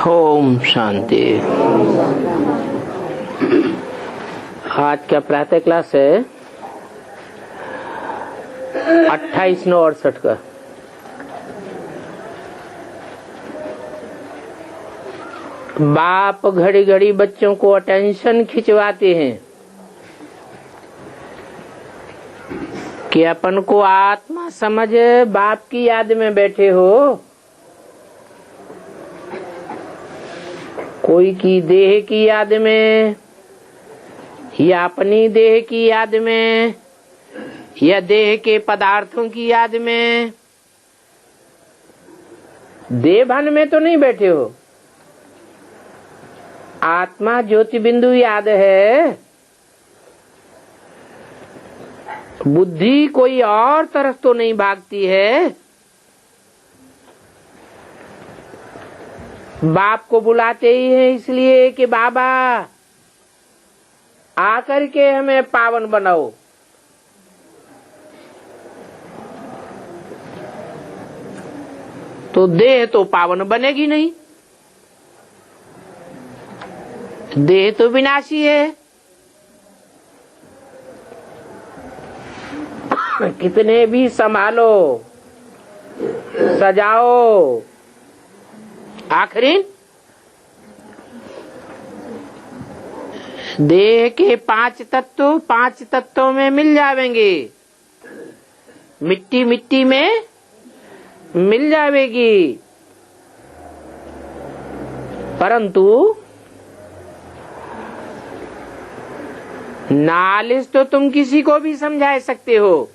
ओम शांति। आज का प्रातः क्लास है 28/9/68 का। बाप घड़ी घड़ी बच्चों को अटेंशन खिंचवाते हैं कि अपन को आत्मा समझ, बाप की याद में बैठे हो। कोई की देह की याद में, या अपनी देह की याद में, या देह के पदार्थों की याद में। देह भान में तो नहीं बैठे हो। आत्मा ज्योति बिंदु याद है। बुद्धि कोई और तरफ तो नहीं भागती है। बाप को बुलाते ही है इसलिए कि बाबा आकर के हमें पावन बनाओ। तो देह तो पावन बनेगी नहीं, देह तो विनाशी है। कितने भी संभालो, सजाओ, आखिरी देह के पांच तत्वों में मिल जावेंगे। मिट्टी मिट्टी में मिल जावेगी, परंतु नॉलेज तो तुम किसी को भी समझा सकते हो।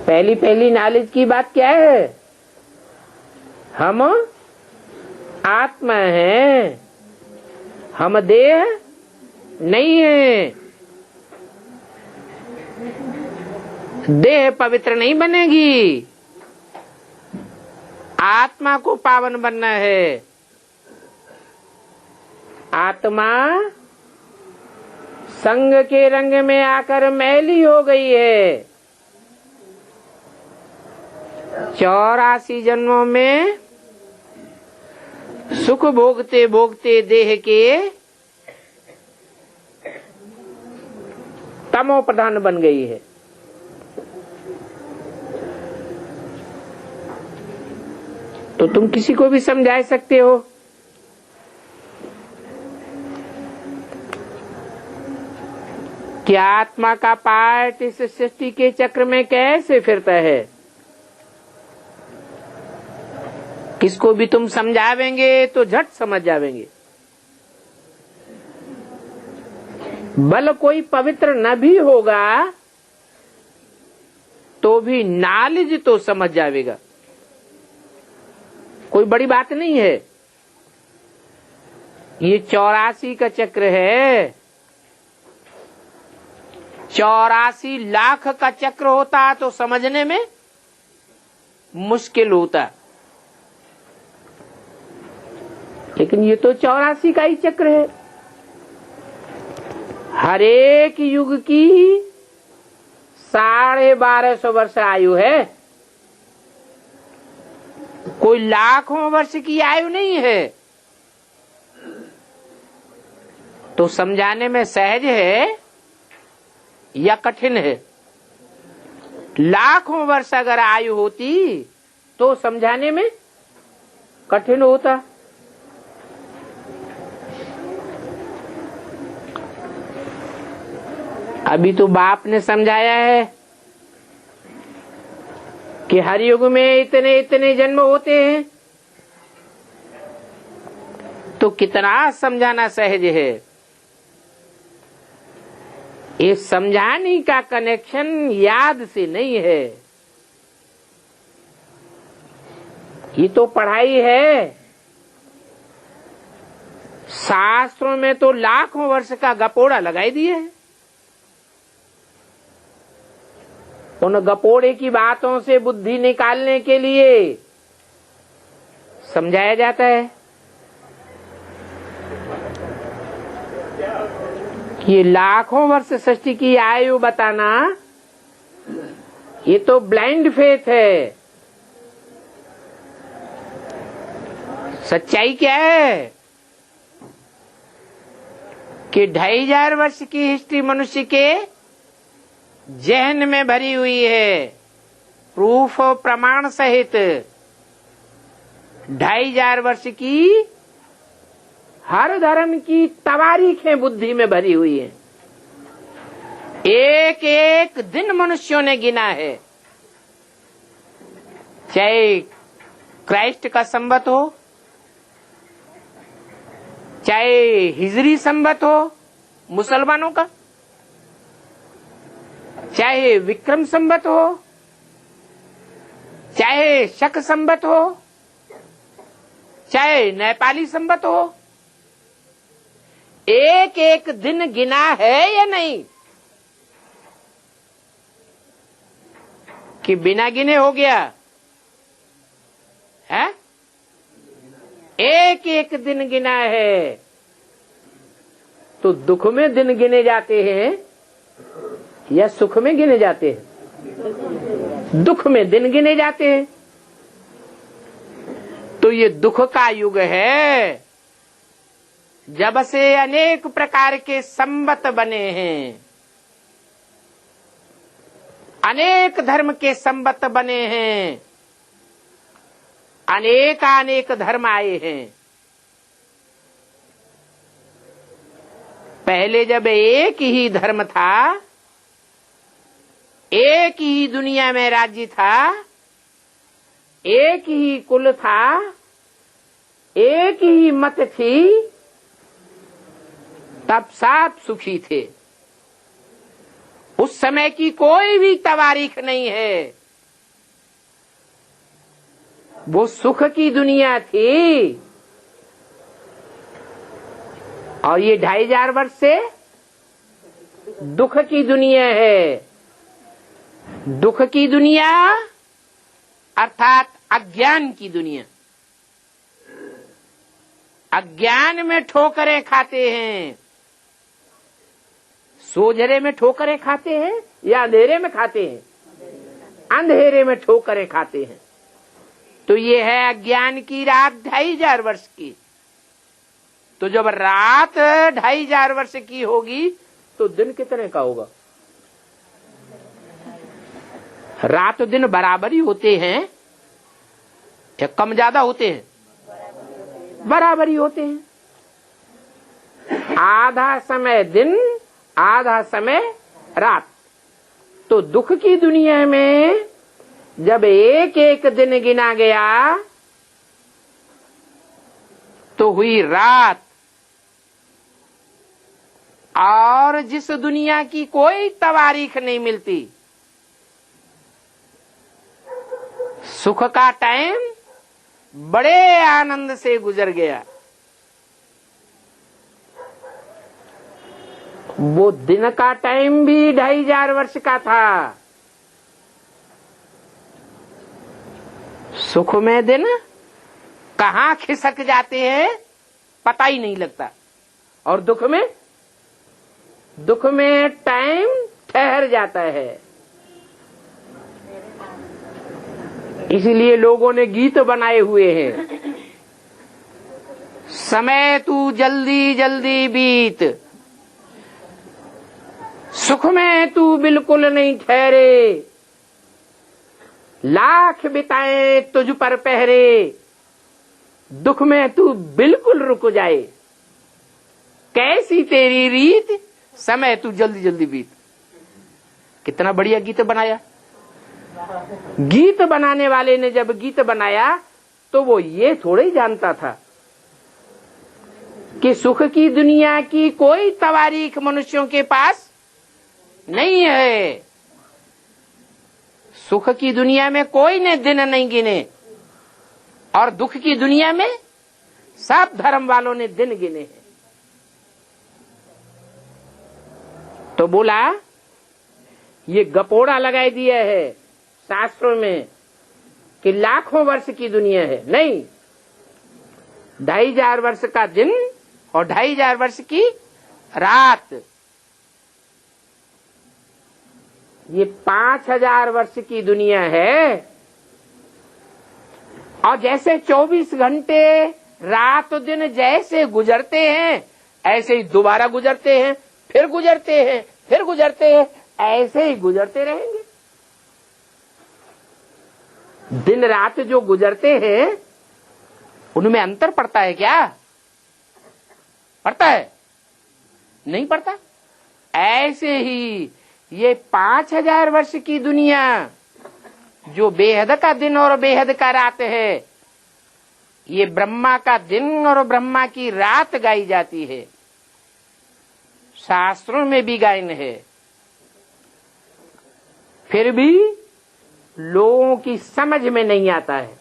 पहली नॉलेज की बात क्या है? हम आत्मा हैं, हम देह नहीं है। देह पवित्र नहीं बनेगी, आत्मा को पावन बनना है। आत्मा संग के रंग में आकर मैली हो गई है। 84 जन्मों में सुख भोगते भोगते देह के तमो प्रधान बन गई है। तो तुम किसी को भी समझा सकते हो कि आत्मा का पार्ट इस सृष्टि के चक्र में कैसे फिरता है। किसको भी तुम समझावेंगे तो झट समझ जावेंगे। भले कोई पवित्र न भी होगा तो भी नॉलेज तो समझ जावेगा। कोई बड़ी बात नहीं है। ये 84 का चक्र है। 84 लाख का चक्र होता तो समझने में मुश्किल होता, लेकिन ये तो 84 का ही चक्र है। हर एक युग की 1250 वर्ष आयु है, कोई लाखों वर्ष की आयु नहीं है। तो समझाने में सहज है या कठिन है? लाखों वर्ष अगर आयु होती तो समझाने में कठिन होता। अभी तो बाप ने समझाया है कि हर युग में इतने इतने जन्म होते हैं, तो कितना समझाना सहज है। ये समझाने का कनेक्शन याद से नहीं है, ये तो पढ़ाई है। शास्त्रों में तो लाखों वर्ष का गपोड़ा लगाई दिए है। उन गपोड़े की बातों से बुद्धि निकालने के लिए समझाया जाता है कि ये लाखों वर्ष सृष्टि की आयु बताना, ये तो ब्लाइंड फेथ है। सच्चाई क्या है कि 2500 वर्ष की हिस्ट्री मनुष्य के जहन में भरी हुई है, प्रूफ और प्रमाण सहित। 2500 वर्ष की हर धर्म की तवारीखें बुद्धि में भरी हुई है। एक एक दिन मनुष्यों ने गिना है, चाहे क्राइस्ट का संवत हो, चाहे हिजरी संवत हो मुसलमानों का, चाहे विक्रम संवत हो, चाहे शक संवत हो, चाहे नेपाली संवत हो, एक एक दिन गिना है या नहीं कि बिना गिने हो गया है? एक एक दिन गिना है। तो दुख में दिन गिने जाते हैं या सुख में गिने जाते हैं? दुख में दिन गिने जाते हैं। तो ये दुख का युग है, जब से अनेक प्रकार के संवत बने हैं, अनेक धर्म के संवत बने हैं, अनेक धर्म आए हैं। पहले जब एक ही धर्म था, एक ही दुनिया में राज्य था, एक ही कुल था, एक ही मत थी, तब सब सुखी थे। उस समय की कोई भी तवारीख नहीं है, वो सुख की दुनिया थी। और ये 2500 वर्ष से दुख की दुनिया है। दुख की दुनिया अर्थात अज्ञान की दुनिया। अज्ञान में ठोकरें खाते हैं। सोझरे में ठोकरें खाते हैं या अंधेरे में खाते हैं? अंधेरे में ठोकरें खाते हैं। तो ये है अज्ञान की रात 2500 वर्ष की। तो जब रात 2500 वर्ष की होगी तो दिन कितने का होगा? रात दिन बराबर ही होते हैं या कम ज्यादा होते हैं? बराबर ही होते हैं। आधा समय दिन, आधा समय रात। तो दुख की दुनिया में जब एक एक दिन गिना गया तो हुई रात। और जिस दुनिया की कोई तवारीख नहीं मिलती, सुख का टाइम बड़े आनंद से गुजर गया। वो दिन का टाइम भी 2500 वर्ष का था। सुख में दिन कहाँ खिसक जाते हैं पता ही नहीं लगता। और दुख में टाइम ठहर जाता है। इसलिए लोगों ने गीत बनाए हुए हैं, समय तू जल्दी जल्दी बीत, सुख में तू बिल्कुल नहीं ठहरे, लाख बिताए तुझ पर पहरे, दुख में तू बिल्कुल रुक जाए, कैसी तेरी रीत, समय तू जल्दी जल्दी बीत। कितना बढ़िया गीत बनाया। गीत बनाने वाले ने जब गीत बनाया तो वो ये थोड़ा ही जानता था कि सुख की दुनिया की कोई तवारीख मनुष्यों के पास नहीं है। सुख की दुनिया में कोई ने दिन नहीं गिने और दुख की दुनिया में सब धर्म वालों ने दिन गिने हैं। तो बोला ये गपोड़ा लगाई दिया है शास्त्रों में कि लाखों वर्ष की दुनिया है। नहीं, 2500 वर्ष का दिन और 2500 वर्ष की रात, ये 5000 वर्ष की दुनिया है। और जैसे 24 घंटे रात दिन जैसे गुजरते हैं ऐसे ही दोबारा गुजरते हैं, फिर गुजरते हैं, फिर गुजरते हैं, ऐसे ही गुजरते रहेंगे। दिन रात जो गुजरते हैं उनमें अंतर पड़ता है क्या? पड़ता है? नहीं पड़ता। ऐसे ही ये 5000 वर्ष की दुनिया जो बेहद का दिन और बेहद का रात है, ये ब्रह्मा का दिन और ब्रह्मा की रात गाई जाती है, शास्त्रों में भी गायन है। फिर भी लोगों की समझ में नहीं आता है।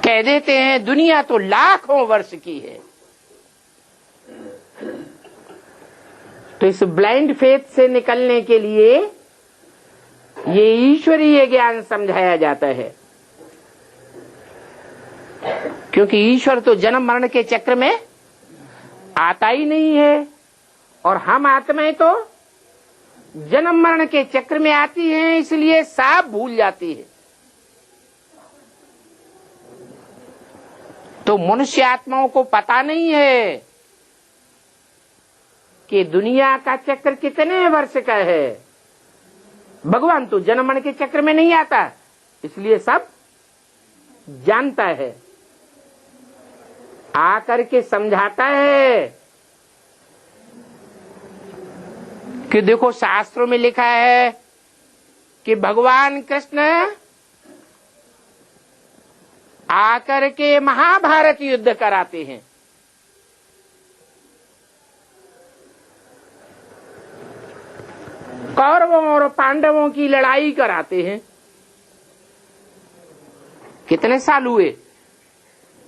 कह देते हैं दुनिया तो लाखों वर्ष की है। तो इस ब्लाइंड फेथ से निकलने के लिए ये ईश्वरीय ज्ञान समझाया जाता है, क्योंकि ईश्वर तो जन्म मरण के चक्र में आता ही नहीं है, और हम आत्माएं तो जन्म मरण के चक्र में आती हैं, इसलिए सब भूल जाती है। तो मनुष्य आत्माओं को पता नहीं है कि दुनिया का चक्र कितने वर्ष का है। भगवान तो जन्म मरण के चक्र में नहीं आता, इसलिए सब जानता है, आकर के समझाता है कि देखो शास्त्रों में लिखा है कि भगवान कृष्ण आकर के महाभारत युद्ध कराते हैं। कौरवों और पांडवों की लड़ाई कराते हैं। कितने साल हुए?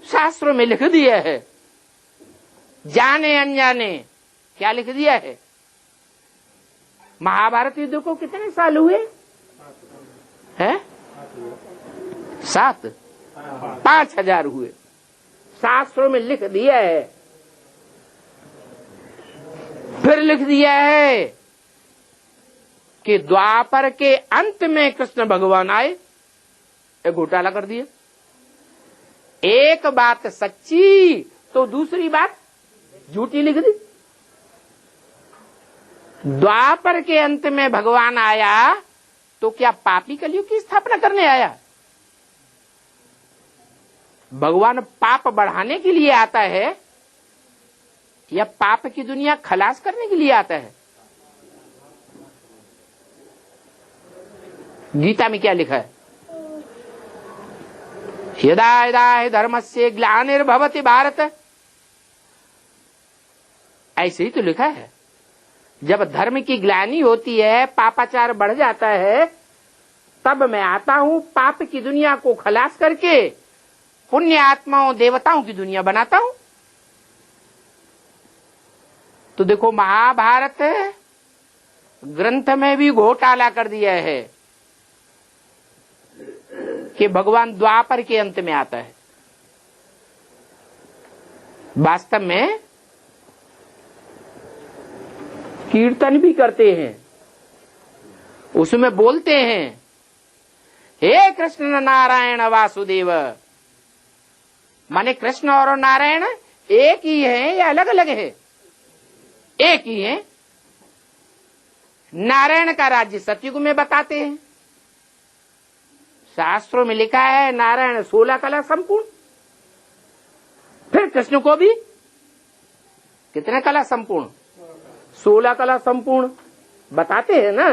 शास्त्रों में लिख दिया है, जाने अनजाने क्या लिख दिया है। महाभारत युद्ध को कितने साल हुए हैं? 7 5000 हुए। शास्त्रों में लिख दिया है। फिर लिख दिया है कि द्वापर के अंत में कृष्ण भगवान आए। एक घोटाला कर दिया। एक बात सच्ची तो दूसरी बात झूठी लिख दी। द्वापर के अंत में भगवान आया तो क्या पापी कलयुग की स्थापना करने आया? भगवान पाप बढ़ाने के लिए आता है या पाप की दुनिया खलास करने के लिए आता है? गीता में क्या लिखा है? यदा यदा हि धर्मस्य ग्लानिर्भवति भारत, ऐसे ही तो लिखा है। जब धर्म की ग्लानि होती है, पापाचार बढ़ जाता है, तब मैं आता हूं, पाप की दुनिया को खलास करके पुण्य आत्माओं देवताओं की दुनिया बनाता हूं। तो देखो महाभारत ग्रंथ में भी घोटाला कर दिया है कि भगवान द्वापर के अंत में आता है। वास्तव में कीर्तन भी करते हैं, उसमें बोलते हैं हे कृष्ण नारायण वासुदेव। माने कृष्ण और नारायण एक ही है या अलग अलग है? एक ही है। नारायण का राज्य सतयुग में बताते हैं। शास्त्रों में लिखा है नारायण 16 कला संपूर्ण। फिर कृष्ण को भी कितने कला संपूर्ण? 16 कला संपूर्ण बताते हैं ना।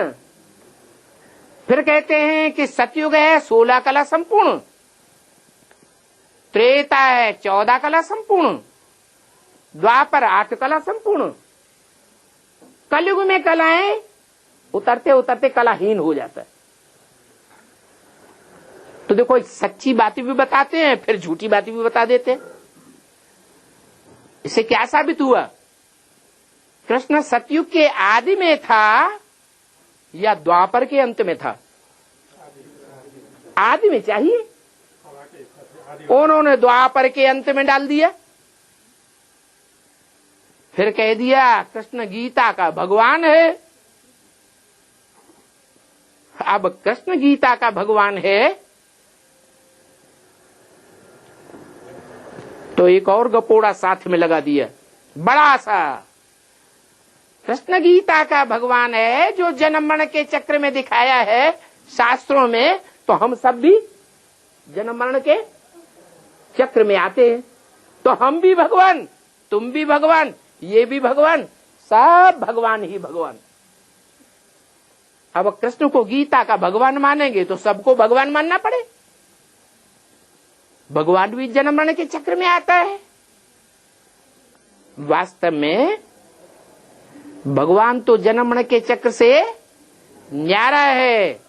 फिर कहते हैं कि सतयुग है 16 कला संपूर्ण, त्रेता है 14 कला संपूर्ण, द्वापर 8 कला संपूर्ण। कलयुग में कलाएं उतरते उतरते कलाहीन हो जाता है। तो देखो सच्ची बातें भी बताते हैं, फिर झूठी बातें भी बता देते हैं। इससे क्या साबित हुआ? कृष्ण सतयुग के आदि में था या द्वापर के अंत में था? आदि में चाहिए, उन्होंने द्वापर के अंत में डाल दिया। फिर कह दिया कृष्ण गीता का भगवान है। अब कृष्ण गीता का भगवान है तो एक और गपोड़ा साथ में लगा दिया, बड़ा सा। कृष्ण गीता का भगवान है जो जन्म मरण के चक्र में दिखाया है शास्त्रों में, तो हम सब भी जन्म मरण के चक्र में आते हैं। तो हम भी भगवान, तुम भी भगवान, ये भी भगवान, सब भगवान ही भगवान। अब कृष्ण को गीता का भगवान मानेंगे तो सबको भगवान मानना पड़े। भगवान भी जन्म मरण के चक्र में आता है। वास्तव में भगवान तो जन्म मरण के चक्र से न्यारा है।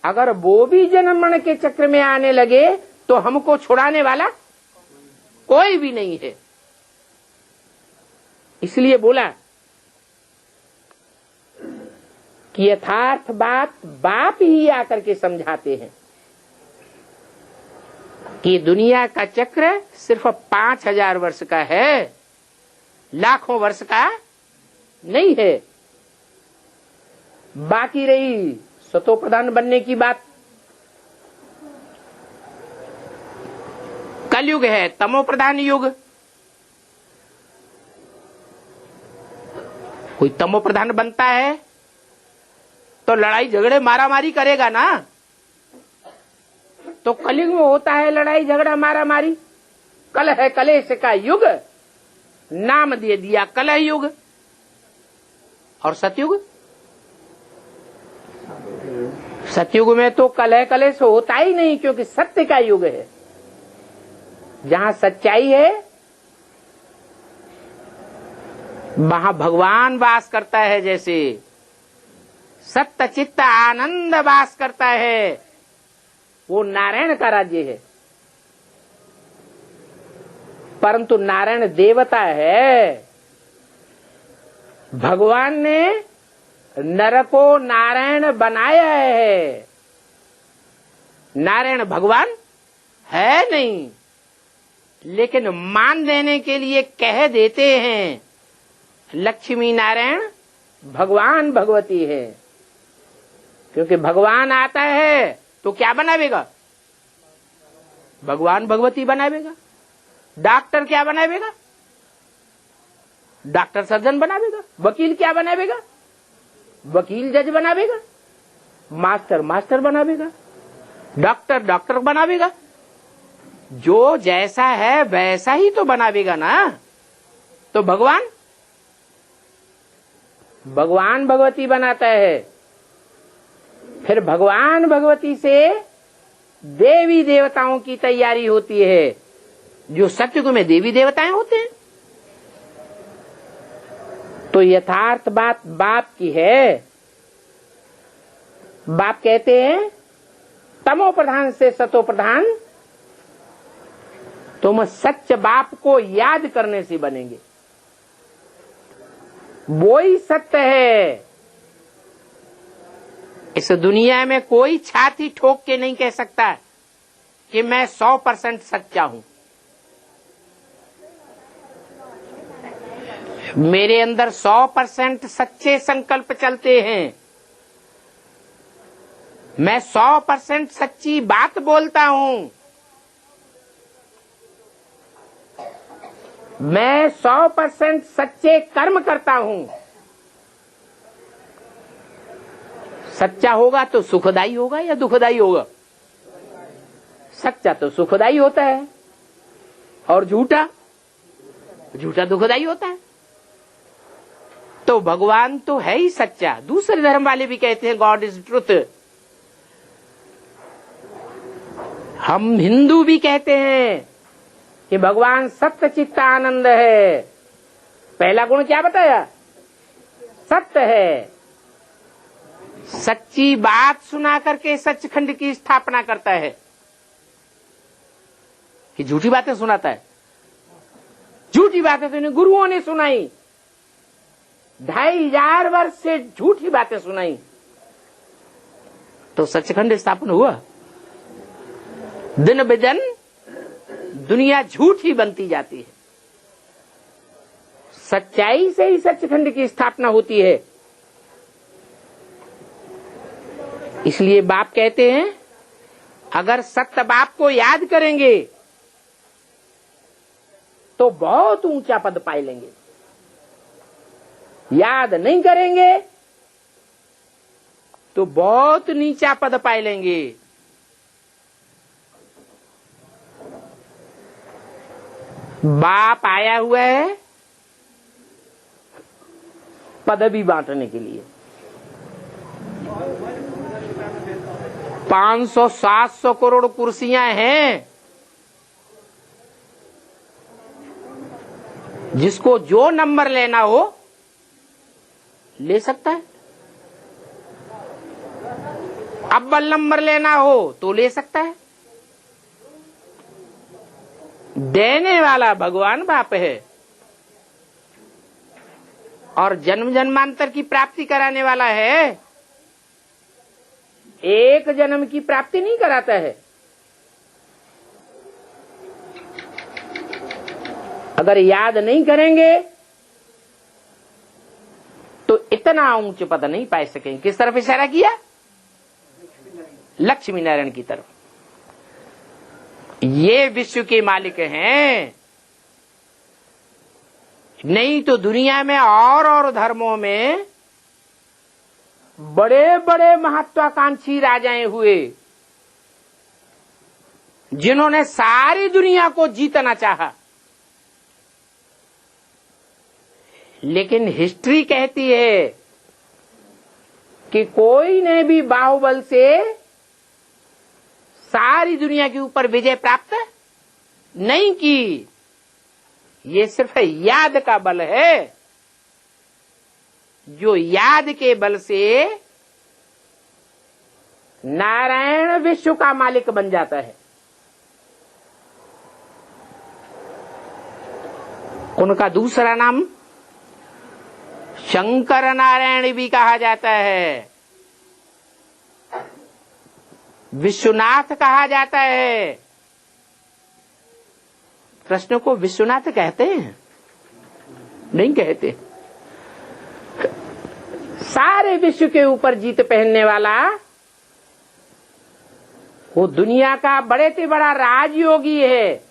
अगर वो भी जन्म मरण के चक्र में आने लगे तो हमको छुड़ाने वाला कोई भी नहीं है। इसलिए बोला कि यथार्थ बात बाप ही आकर के समझाते हैं कि दुनिया का चक्र सिर्फ 5000 वर्ष का है, लाखों वर्ष का नहीं है। बाकी रही सतो प्रधान बनने की बात, कलयुग है तमो प्रधान युग। कोई तमो प्रधान बनता है तो लड़ाई झगड़े मारामारी करेगा ना। तो कलयुग में होता है लड़ाई झगड़ा मारामारी। कल है कलेश का युग, नाम दे दिया कलह युग। और सतयुग, सतयुग में तो कलह कलेश होता ही नहीं, क्योंकि सत्य का युग है। जहां सच्चाई है वहां भगवान वास करता है। जैसे सत्य चित्त आनंद वास करता है, वो नारायण का राज्य है। परंतु नारायण देवता है। भगवान ने नर को नारायण बनाया है, नारायण भगवान है नहीं। लेकिन मान देने के लिए कह देते हैं लक्ष्मी नारायण भगवान भगवती है। क्योंकि भगवान आता है तो क्या बनावेगा? भगवान भगवती बनावेगा। डॉक्टर क्या बनावेगा? Doctor surgeon बनावेगा। वकील क्या बनावेगा? वकील जज बनावेगा। मास्टर मास्टर बनावेगा। डॉक्टर डॉक्टर बनावेगा। जो जैसा है वैसा ही तो बनावेगा ना। तो भगवान भगवान भगवती बनाता है। फिर भगवान भगवती से देवी देवताओं की तैयारी होती है। जो सत्युग में देवी देवताएं होते हैं। तो यथार्थ बात बाप की है। बाप कहते हैं तमो प्रधान से सतो प्रधान, तुम सच्चे बाप को याद करने से बनेंगे। वो ही सत्य है। इस दुनिया में कोई छाती ठोक के नहीं कह सकता कि मैं 100% सच्चा हूं। मेरे अंदर 100% सच्चे संकल्प चलते हैं। मैं 100% सच्ची बात बोलता हूं। मैं 100% सच्चे कर्म करता हूं। सच्चा होगा तो सुखदाई होगा या दुखदाई होगा? सच्चा तो सुखदाई होता है और झूठा झूठा दुखदाई होता है। तो भगवान तो है ही सच्चा। दूसरे धर्म वाले भी कहते हैं गॉड इज ट्रुथ। हम हिंदू भी कहते हैं कि भगवान सत्य चित्त आनंद है। पहला गुण क्या बताया? सत्य है। सच्ची बात सुना करके सचखंड की स्थापना करता है कि झूठी बातें सुनाता है? झूठी बातें तो इन्हें गुरुओं ने सुनाई। 2500 वर्ष से झूठी बातें सुनाई तो सचखंड स्थापन हुआ। दिन ब दिन दुनिया झूठी बनती जाती है। सच्चाई से ही सचखंड की स्थापना होती है। इसलिए बाप कहते हैं अगर सत्य बाप को याद करेंगे तो बहुत ऊंचा पद पाए लेंगे, याद नहीं करेंगे तो बहुत नीचा पद पाए लेंगे। बाप आया हुआ है पदवी बांटने के लिए। 500-700 करोड़ कुर्सियां हैं, जिसको जो नंबर लेना हो ले सकता है। अव्वल नंबर लेना हो तो ले सकता है। देने वाला भगवान बाप है और जन्म जन्मांतर की प्राप्ति कराने वाला है। एक जन्म की प्राप्ति नहीं कराता है। अगर याद नहीं करेंगे तो इतना ऊंच पद नहीं पा सकेंगे। किस तरफ इशारा किया? लक्ष्मी नारायण की तरफ। ये विश्व के मालिक हैं। नहीं तो दुनिया में और धर्मों में बड़े बड़े महत्वाकांक्षी राजाएं हुए, जिन्होंने सारी दुनिया को जीतना चाहा। लेकिन हिस्ट्री कहती है कि कोई ने भी बाहुबल से सारी दुनिया के ऊपर विजय प्राप्त नहीं की। ये सिर्फ याद का बल है। जो याद के बल से नारायण विश्व का मालिक बन जाता है। उनका दूसरा नाम शंकर नारायण भी कहा जाता है, विश्वनाथ कहा जाता है। कृष्ण को विश्वनाथ कहते हैं? नहीं कहते। सारे विश्व के ऊपर जीत पहनने वाला वो दुनिया का बड़े से बड़ा राजयोगी है।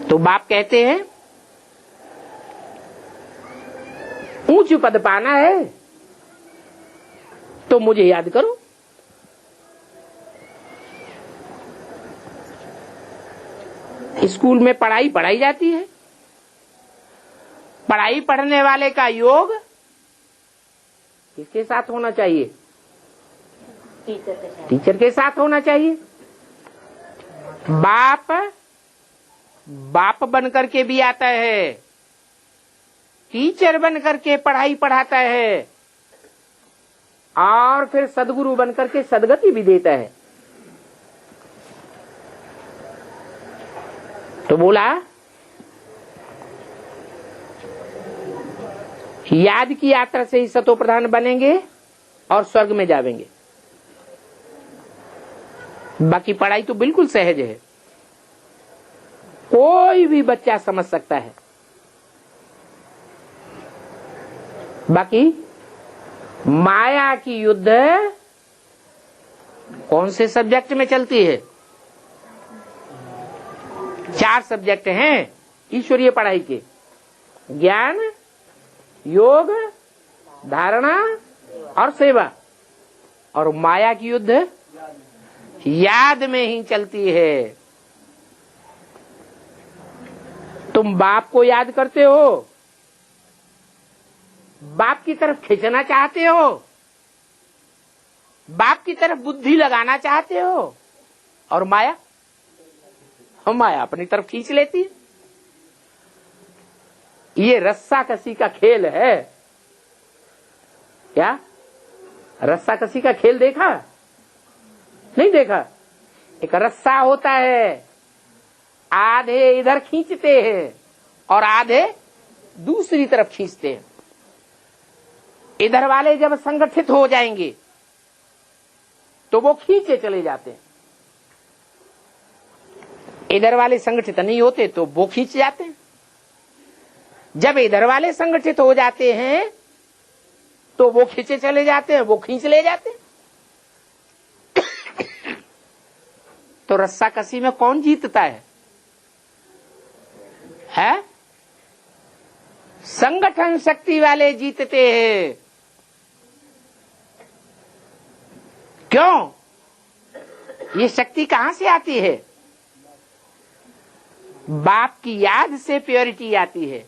तो बाप कहते हैं ऊंच पद पाना है तो मुझे याद करो। स्कूल में पढ़ाई पढ़ाई जाती है। पढ़ाई पढ़ने वाले का योग किसके साथ होना चाहिए? टीचर के साथ होना चाहिए। बाप बन करके भी आता है, टीचर बन करके पढ़ाई पढ़ाता है, और फिर सदगुरु बन करके सदगति भी देता है। तो बोला याद की यात्रा से ही सतो प्रधान बनेंगे और स्वर्ग में जावेंगे। बाकी पढ़ाई तो बिल्कुल सहज है, कोई भी बच्चा समझ सकता है। बाकी माया की युद्ध कौन से सब्जेक्ट में चलती है? 4 सब्जेक्ट हैं ईश्वरीय पढ़ाई के: ज्ञान, योग, धारणा और सेवा। और माया की युद्ध याद में ही चलती है। तुम बाप को याद करते हो, बाप की तरफ खींचना चाहते हो, बाप की तरफ बुद्धि लगाना चाहते हो, और माया अपनी तरफ खींच लेती है। ये रस्सा कसी का खेल है। क्या रस्सा कसी का खेल देखा? नहीं देखा। एक रस्सा होता है, आधे इधर खींचते हैं और आधे दूसरी तरफ खींचते हैं। इधर वाले जब संगठित हो जाएंगे तो वो खींचे चले जाते हैं, इधर वाले संगठित नहीं होते तो वो खींच जाते हैं। जब इधर वाले संगठित हो जाते हैं तो वो खींचे चले जाते हैं, वो खींच ले जाते हैं। तो रस्साकसी में कौन जीतता है? संगठन शक्ति वाले जीतते हैं। क्यों? ये शक्ति कहां से आती है? बाप की याद से प्योरिटी आती है,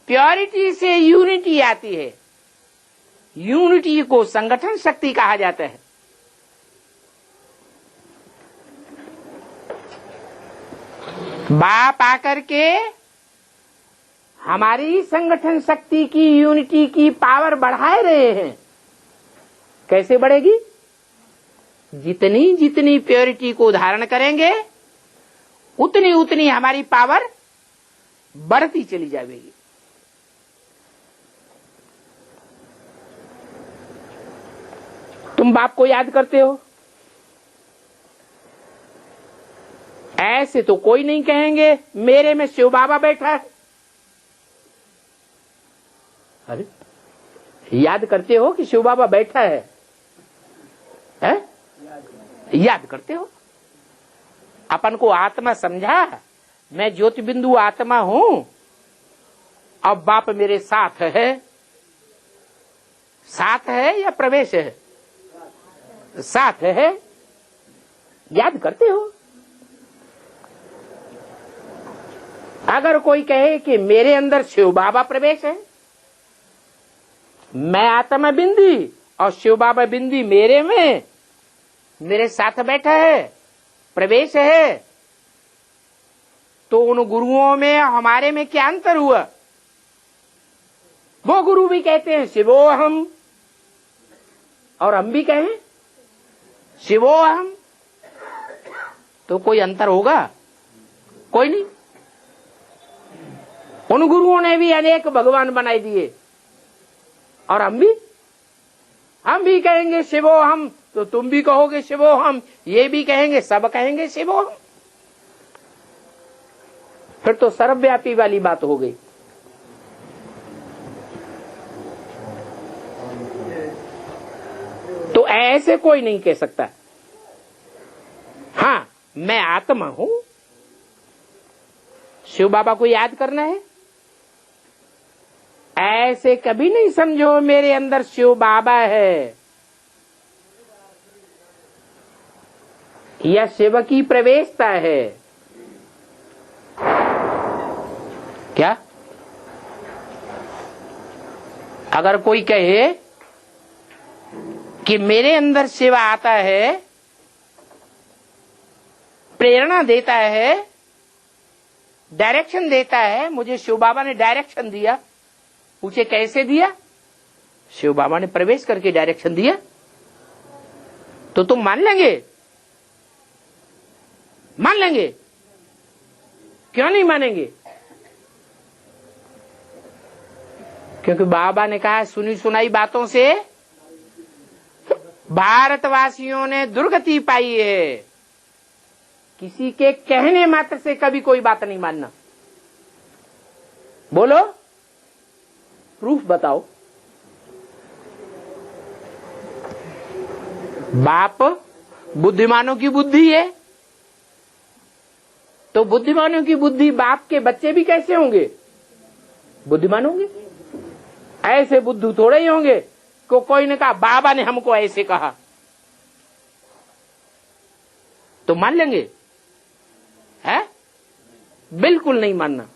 प्योरिटी से यूनिटी आती है, यूनिटी को संगठन शक्ति कहा जाता है। बाप आकर के हमारी संगठन शक्ति की, यूनिटी की पावर बढ़ाए रहे हैं। कैसे बढ़ेगी? जितनी जितनी प्योरिटी को धारण करेंगे उतनी उतनी हमारी पावर बढ़ती चली जाएगी। तुम बाप को याद करते हो? ऐसे तो कोई नहीं कहेंगे मेरे में शिव बाबा बैठा है। अरे याद करते हो कि शिव बाबा बैठा है? याद करते हो? अपन को आत्मा समझा, मैं ज्योति बिंदु आत्मा हूं, अब बाप मेरे साथ है। साथ है या प्रवेश है? साथ है। याद करते हो? अगर कोई कहे कि मेरे अंदर शिव बाबा प्रवेश है, मैं आत्मा बिंदी और शिव बाबा बिंदी मेरे में, मेरे साथ बैठा है, प्रवेश है, तो उन गुरुओं में हमारे में क्या अंतर हुआ? वो गुरु भी कहते हैं शिवोहम और हम भी कहें शिवोहम, तो कोई अंतर होगा? कोई नहीं। उन गुरुओं ने भी अनेक भगवान बनाई दिए और हम भी कहेंगे शिवोहम, तो तुम भी कहोगे शिवोहम, ये भी कहेंगे, सब कहेंगे शिवोहम। फिर तो सर्वव्यापी वाली बात हो गई। तो ऐसे कोई नहीं कह सकता हाँ मैं आत्मा हूं, शिव बाबा को याद करना है। ऐसे कभी नहीं समझो मेरे अंदर शिव बाबा है या शिव की प्रवेशता है। क्या? अगर कोई कहे कि मेरे अंदर शिव आता है, प्रेरणा देता है, डायरेक्शन देता है, मुझे शिव बाबा ने डायरेक्शन दिया, पूछे कैसे दिया? शिव बाबा ने प्रवेश करके डायरेक्शन दिया, तो तुम मान लेंगे? मान लेंगे? क्यों नहीं मानेंगे? क्योंकि बाबा ने कहा सुनी सुनाई बातों से भारतवासियों ने दुर्गति पाई है। किसी के कहने मात्र से कभी कोई बात नहीं मानना। बोलो, प्रूफ बताओ। बाप बुद्धिमानों की बुद्धि है, तो बुद्धिमानों की बुद्धि बाप के बच्चे भी कैसे होंगे? बुद्धिमान होंगे। ऐसे बुद्धू थोड़े ही होंगे को कोई ने कहा बाबा ने हमको ऐसे कहा, तो मान लेंगे? है? बिल्कुल नहीं मानना।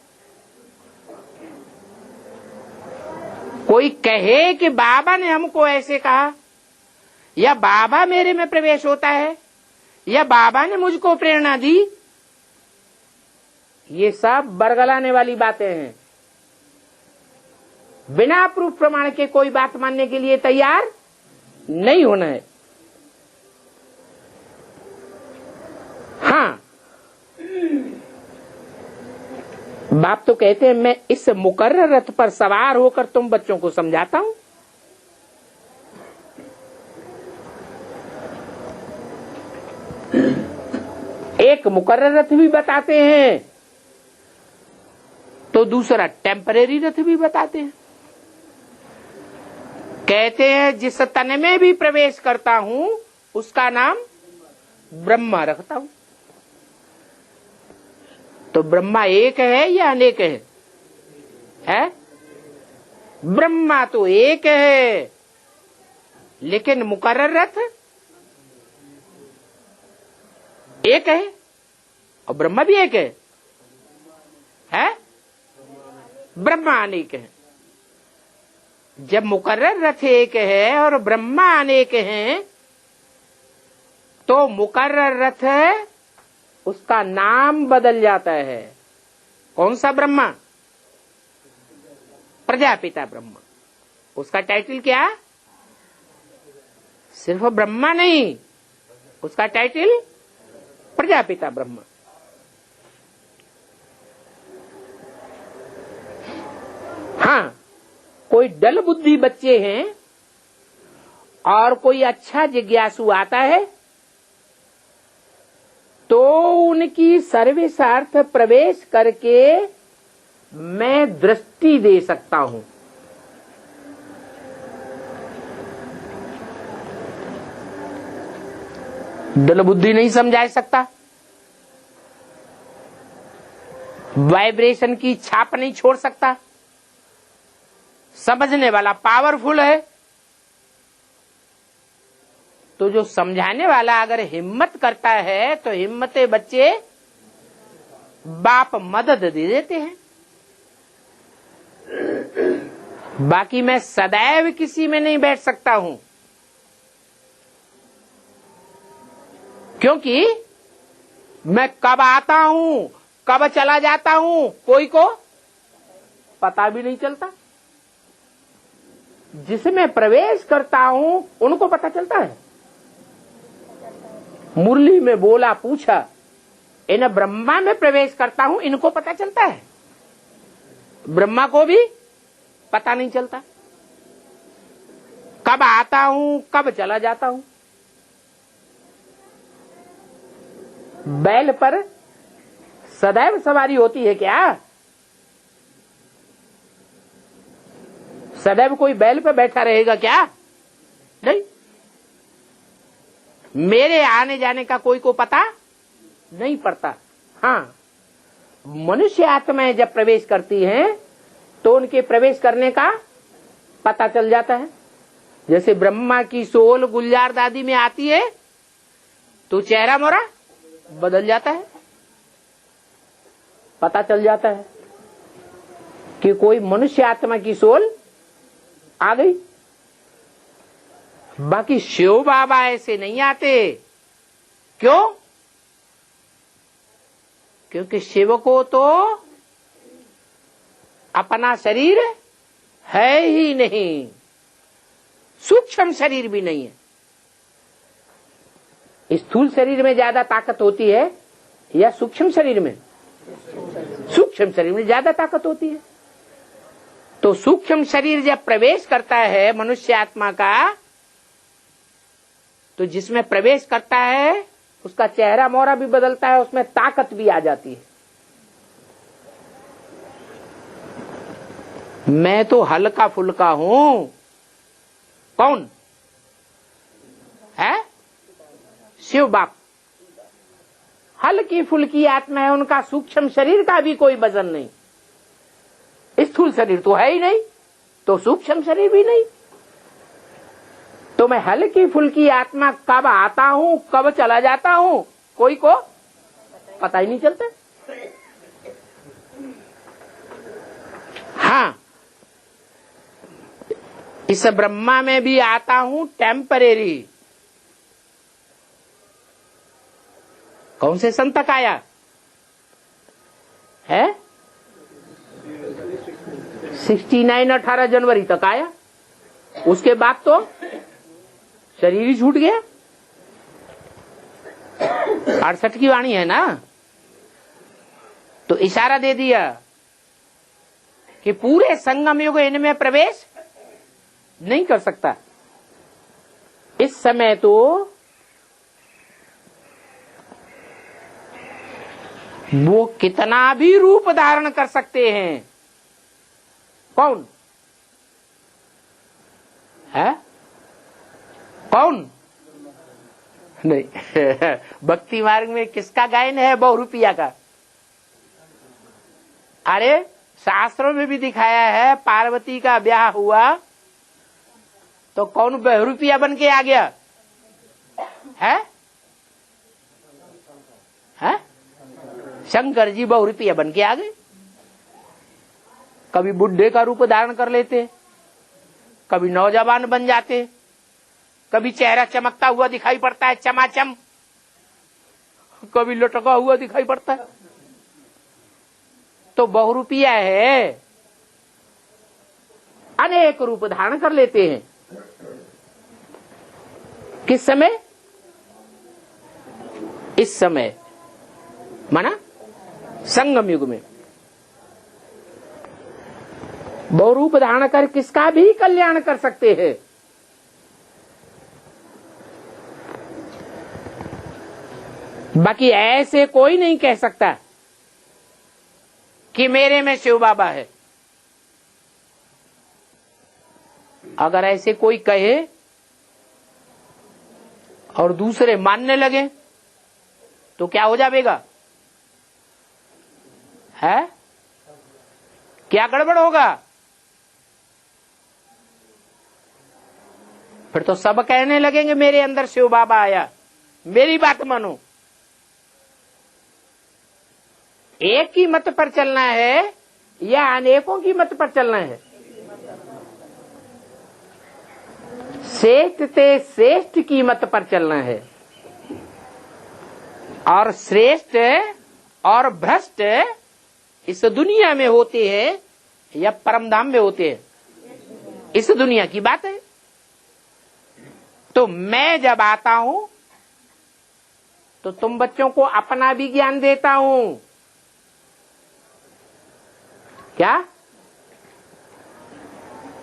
कोई कहे कि बाबा ने हमको ऐसे कहा, या बाबा मेरे में प्रवेश होता है, या बाबा ने मुझको प्रेरणा दी, ये सब बरगलाने वाली बातें हैं। बिना प्रूफ प्रमाण के कोई बात मानने के लिए तैयार नहीं होना है। हाँ, बाप तो कहते हैं मैं इस मुकर्रर रथ पर सवार होकर तुम बच्चों को समझाता हूं। एक मुकर्रर रथ भी बताते हैं तो दूसरा टेम्परेरी रथ भी बताते हैं। कहते हैं जिस तन में भी प्रवेश करता हूं उसका नाम ब्रह्मा रखता हूं। तो ब्रह्मा एक है या अनेक है? ब्रह्मा तो एक है, लेकिन मुकर्रर रथ एक है और ब्रह्मा भी एक है? ब्रह्मा अनेक है। जब मुकर्रर रथ एक है और ब्रह्मा अनेक है, तो मुकर्रर रथ उसका नाम बदल जाता है। कौन सा ब्रह्मा? प्रजापिता ब्रह्मा। उसका टाइटल क्या? सिर्फ ब्रह्मा नहीं, उसका टाइटल प्रजापिता ब्रह्मा। हाँ, कोई डल बुद्धि बच्चे हैं और कोई अच्छा जिज्ञासु आता है तो उनकी सर्वेसार्थ प्रवेश करके मैं दृष्टि दे सकता हूं। डल बुद्धि नहीं समझा सकता, वाइब्रेशन की छाप नहीं छोड़ सकता। समझने वाला पावरफुल है, तो जो समझाने वाला अगर हिम्मत करता है तो हिम्मते बच्चे बाप मदद दे देते हैं। बाकी मैं सदैव किसी में नहीं बैठ सकता हूं, क्योंकि मैं कब आता हूं कब चला जाता हूं कोई को पता भी नहीं चलता। जिसमें प्रवेश करता हूं उनको पता चलता है। मुरली में बोला पूछा, इन ब्रह्मा में प्रवेश करता हूं इनको पता चलता है, ब्रह्मा को भी पता नहीं चलता। कब आता हूं कब चला जाता हूं। बैल पर सदैव सवारी होती है क्या? सदैव कोई बैल पर बैठा रहेगा क्या? नहीं। मेरे आने जाने का कोई को पता नहीं पड़ता। हाँ, मनुष्य आत्माएं जब प्रवेश करती हैं तो उनके प्रवेश करने का पता चल जाता है। जैसे ब्रह्मा की सोल गुलजार दादी में आती है तो चेहरा मोरा बदल जाता है, पता चल जाता है कि कोई मनुष्य आत्मा की सोल आ गई। बाकी शिव बाबा ऐसे नहीं आते। क्यों? क्योंकि शिव को तो अपना शरीर है ही नहीं, सूक्ष्म शरीर भी नहीं है। स्थूल शरीर में ज्यादा ताकत होती है या सूक्ष्म शरीर में? सूक्ष्म शरीर में ज्यादा ताकत होती है। तो सूक्ष्म शरीर जब प्रवेश करता है मनुष्य आत्मा का, तो जिसमें प्रवेश करता है उसका चेहरा मोहरा भी बदलता है, उसमें ताकत भी आ जाती है। मैं तो हल्का फुल्का हूं। कौन है? शिव बाप हल्की फुल्की आत्मा है, उनका सूक्ष्म शरीर का भी कोई वजन नहीं। स्थूल शरीर तो है ही नहीं, तो सूक्ष्म शरीर भी नहीं। तो मैं हल्की फुल्की आत्मा कब आता हूं कब चला जाता हूं कोई को पता ही नहीं चलता। हाँ, इस ब्रह्मा में भी आता हूं टेम्परेरी। कौन से संत तक आया है? 69 18 जनवरी तक आया, उसके बाद तो शरीर ही छूट गया। 68 की वाणी है ना, तो इशारा दे दिया कि पूरे संगम युग इनमें प्रवेश नहीं कर सकता। इस समय तो वो कितना भी रूप धारण कर सकते हैं। कौन है? कौन नहीं। भक्ति मार्ग में किसका गायन है? 100 रुपया का अरे शास्त्रों में भी दिखाया है, पार्वती का ब्याह हुआ तो कौन बहुरूपिया बन के आ गया है? शंकर जी बहुरूपिया बन के आ गए। कभी बुढ़े का रूप धारण कर लेते, कभी नौजवान बन जाते, कभी चेहरा चमकता हुआ दिखाई पड़ता है चमाचम, कभी लटका हुआ दिखाई पड़ता है। तो बहुरूपिया है, अनेक रूप धारण कर लेते हैं। किस समय? इस समय माना संगम युग में बहुरूप धारण कर किसका भी कल्याण कर सकते हैं। बाकी ऐसे कोई नहीं कह सकता कि मेरे में शिव बाबा है। अगर ऐसे कोई कहे और दूसरे मानने लगे तो क्या हो जाएगा? है क्या गड़बड़ होगा? फिर तो सब कहने लगेंगे मेरे अंदर शिव बाबा आया। मेरी बात मानो, एक ही मत पर चलना है या अनेकों की मत पर चलना है? श्रेष्ठ से श्रेष्ठ की मत पर चलना है। और श्रेष्ठ और भ्रष्ट इस दुनिया में होते हैं या परमधाम में होते हैं? इस दुनिया की बात है। तो मैं जब आता हूं तो तुम बच्चों को अपना भी ज्ञान देता हूं। क्या?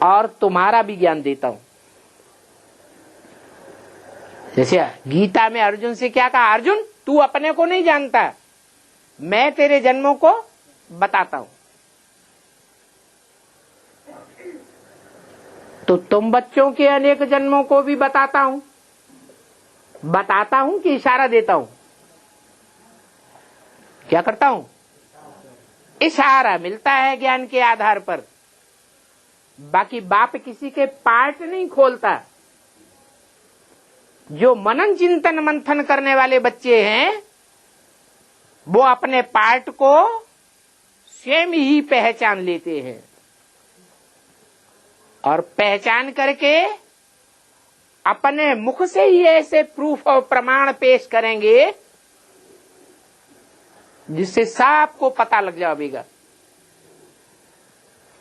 और तुम्हारा भी ज्ञान देता हूं। जैसे गीता में अर्जुन से क्या कहा? अर्जुन तू अपने को नहीं जानता, मैं तेरे जन्मों को बताता हूं। तो तुम बच्चों के अनेक जन्मों को भी बताता हूं। बताता हूं कि इशारा देता हूं? क्या करता हूं? इशारा मिलता है ज्ञान के आधार पर। बाकी बाप किसी के पार्ट नहीं खोलता। जो मनन चिंतन मंथन करने वाले बच्चे हैं वो अपने पार्ट को स्वयं ही पहचान लेते हैं और पहचान करके अपने मुख से ही ऐसे प्रूफ और प्रमाण पेश करेंगे जिससे सबको पता लग जाएगा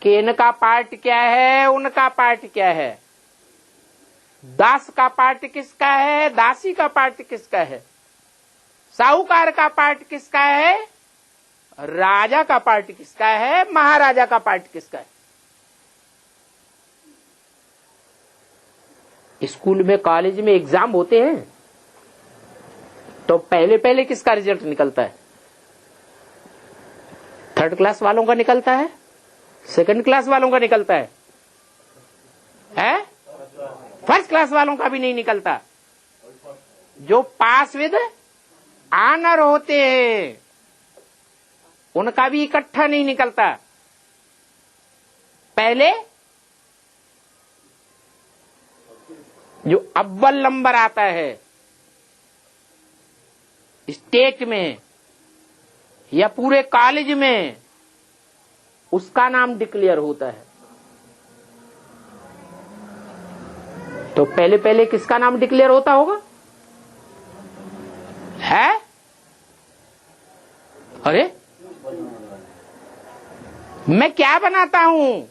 कि इनका पार्ट क्या है, उनका पार्ट क्या है, दास का पार्ट किसका है, दासी का पार्ट किसका है, साहूकार का पार्ट किसका है, राजा का पार्ट किसका है, महाराजा का पार्ट किसका है। स्कूल में कॉलेज में एग्जाम होते हैं तो पहले पहले किसका रिजल्ट निकलता है? थर्ड क्लास वालों का निकलता है, सेकंड क्लास वालों का निकलता है, फर्स्ट क्लास वालों का भी नहीं निकलता। जो पास विद ऑनर होते हैं उनका भी इकट्ठा नहीं निकलता। पहले जो अव्वल नंबर आता है स्टेट में या पूरे कॉलेज में, उसका नाम डिक्लेयर होता है। तो पहले पहले किसका नाम डिक्लेयर होता होगा? है? अरे मैं क्या बनाता हूं?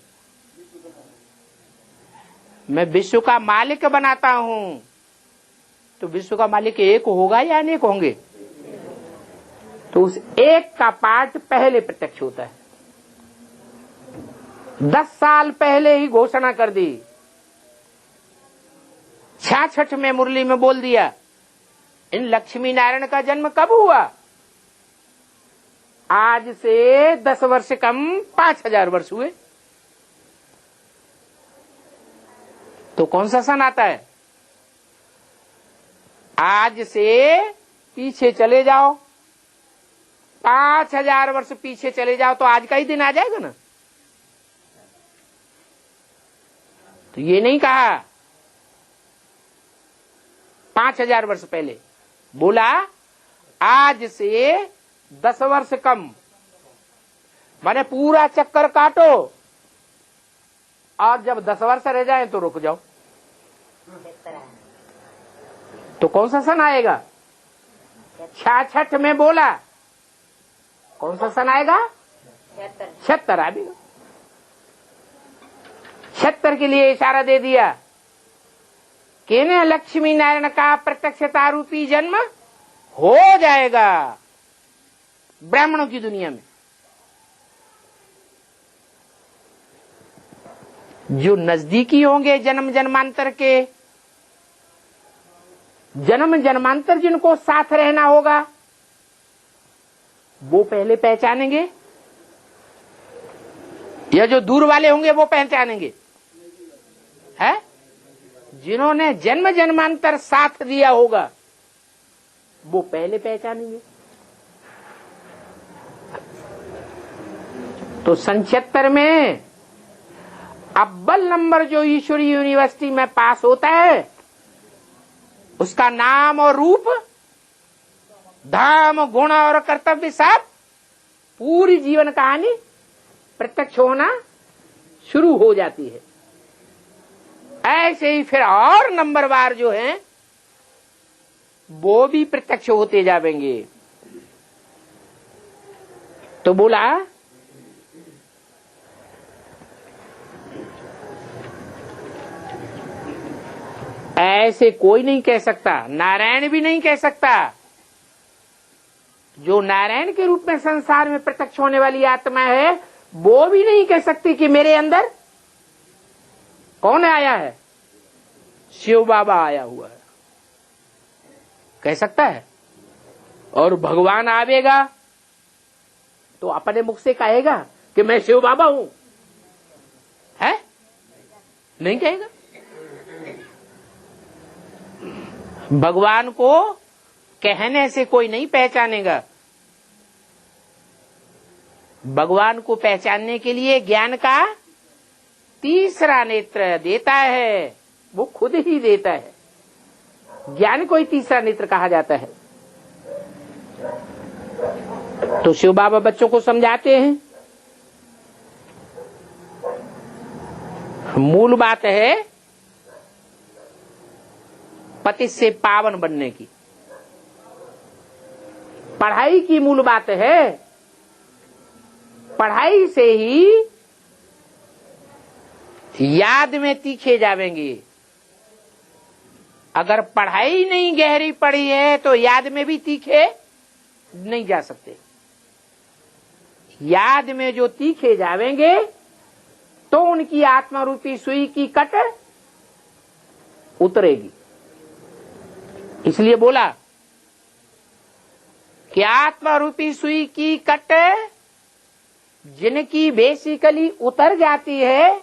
मैं विश्व का मालिक बनाता हूं। तो विश्व का मालिक एक होगा या अनेक होंगे? तो उस एक का पार्ट पहले प्रत्यक्ष होता है। 10 साल पहले ही घोषणा कर दी, 66 में मुरली में बोल दिया, इन लक्ष्मी नारायण का जन्म कब हुआ? आज से 10 वर्ष कम 5000 वर्ष हुए। तो कौन सा सन आता है? आज से पीछे चले जाओ 5000 वर्ष पीछे चले जाओ तो आज का ही दिन आ जाएगा ना। तो ये नहीं कहा 5000 वर्ष पहले, बोला आज से 10 वर्ष कम, माने पूरा चक्कर काटो और जब 10 वर्ष रह जाए तो रुक जाओ। तो कौन सा सन आएगा? 66 में बोला, कौन सा सन आएगा? 76 आएगा। 76 के लिए इशारा दे दिया कि न लक्ष्मी नारायण का प्रत्यक्षता रूपी जन्म हो जाएगा ब्राह्मणों की दुनिया में। जो नजदीकी होंगे जन्म जन्मांतर के, जन्म जन्मांतर जिनको साथ रहना होगा वो पहले पहचानेंगे, या जो दूर वाले होंगे वो पहचानेंगे? है जिन्होंने जन्म जन्मांतर साथ दिया होगा वो पहले पहचानेंगे। तो 77 में अव्वल नंबर जो ईश्वरी यूनिवर्सिटी में पास होता है उसका नाम और रूप, धाम, गुण और कर्तव्य सब पूरी जीवन कहानी प्रत्यक्ष होना शुरू हो जाती है। ऐसे ही फिर और नंबरवार जो हैं वो भी प्रत्यक्ष होते जाएंगे। तो बोला ऐसे कोई नहीं कह सकता, नारायण भी नहीं कह सकता। जो नारायण के रूप में संसार में प्रत्यक्ष होने वाली आत्मा है वो भी नहीं कह सकती कि मेरे अंदर कौन आया है? शिव बाबा आया हुआ है, कह सकता है। और भगवान आवेगा तो अपने मुख से कहेगा कि मैं शिव बाबा हूं, है? नहीं कहेगा। भगवान को कहने से कोई नहीं पहचानेगा। भगवान को पहचानने के लिए ज्ञान का तीसरा नेत्र देता है, वो खुद ही देता है। ज्ञान को ही तीसरा नेत्र कहा जाता है। तो शिव बाबा बच्चों को समझाते हैं। मूल बात है पति से पावन बनने की। पढ़ाई की मूल बात है, पढ़ाई से ही याद में तीखे जावेंगे। अगर पढ़ाई नहीं गहरी पड़ी है तो याद में भी तीखे नहीं जा सकते। याद में जो तीखे जावेंगे तो उनकी आत्मा रूपी सुई की कट उतरेगी। इसलिए बोला कि आत्मा रूपी सुई की कट जिनकी बेसिकली उतर जाती है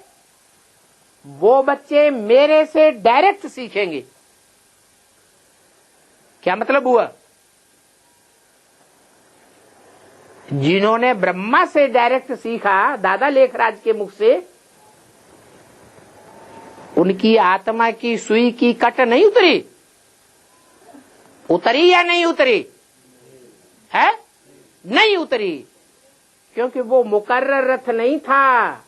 वो बच्चे मेरे से डायरेक्ट सीखेंगे। क्या मतलब हुआ? जिन्होंने ब्रह्मा से डायरेक्ट सीखा दादा लेखराज के मुख से, उनकी आत्मा की सुई की कट नहीं उतरी? उतरी या नहीं उतरी? है नहीं उतरी, क्योंकि वो मुकर्रर रथ नहीं था।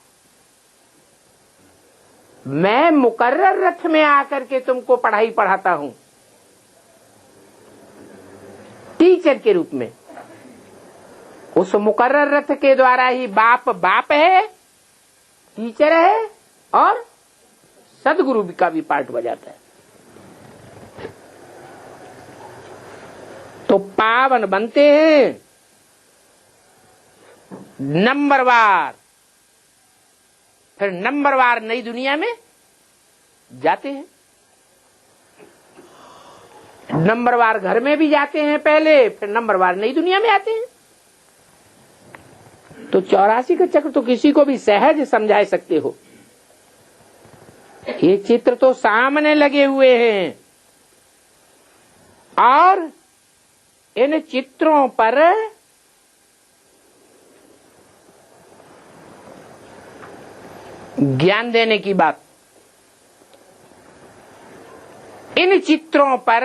मैं मुकर्रर रथ में आकर के तुमको पढ़ाई पढ़ाता हूं टीचर के रूप में। उस मुकर्रर रथ के द्वारा ही बाप बाप है, टीचर है और सदगुरु का भी पार्ट बजाता है। तो पावन बनते हैं नंबरवार, फिर नंबरवार नई दुनिया में जाते हैं। नंबरवार घर में भी जाते हैं पहले, फिर नंबरवार नई दुनिया में आते हैं। तो 84 का चक्र तो किसी को भी सहज समझा सकते हो। ये चित्र तो सामने लगे हुए हैं और इन चित्रों पर ज्ञान देने की बात। इन चित्रों पर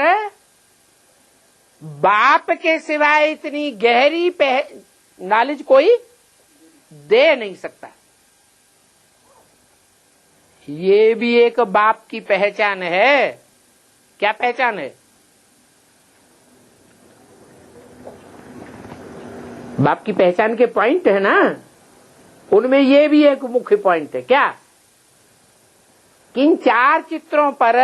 बाप के सिवाय इतनी गहरी नॉलेज कोई दे नहीं सकता। ये भी एक बाप की पहचान है। क्या पहचान है? बाप की पहचान के पॉइंट है ना, उनमें ये भी एक मुख्य पॉइंट है। क्या? कि इन 4 चित्रों पर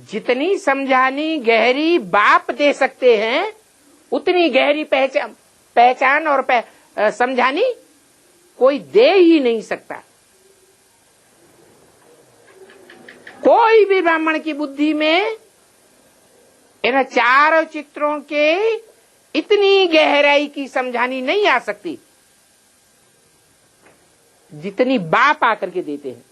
जितनी समझानी गहरी बाप दे सकते हैं, उतनी गहरी पहचान और समझानी कोई दे ही नहीं सकता। कोई भी ब्राह्मण की बुद्धि में इन 4 चित्रों के इतनी गहराई की समझानी नहीं आ सकती जितनी बाप आकर के देते हैं।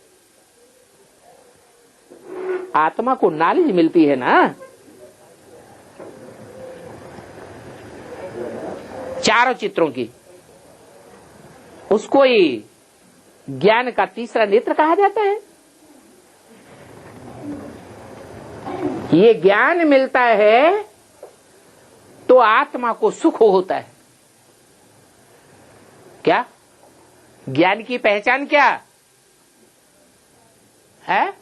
आत्मा को नॉलेज मिलती है ना, 4 चित्रों की, उसको ही ज्ञान का तीसरा नेत्र कहा जाता है। ये ज्ञान मिलता है तो आत्मा को सुख होता है। क्या? ज्ञान की पहचान क्या है?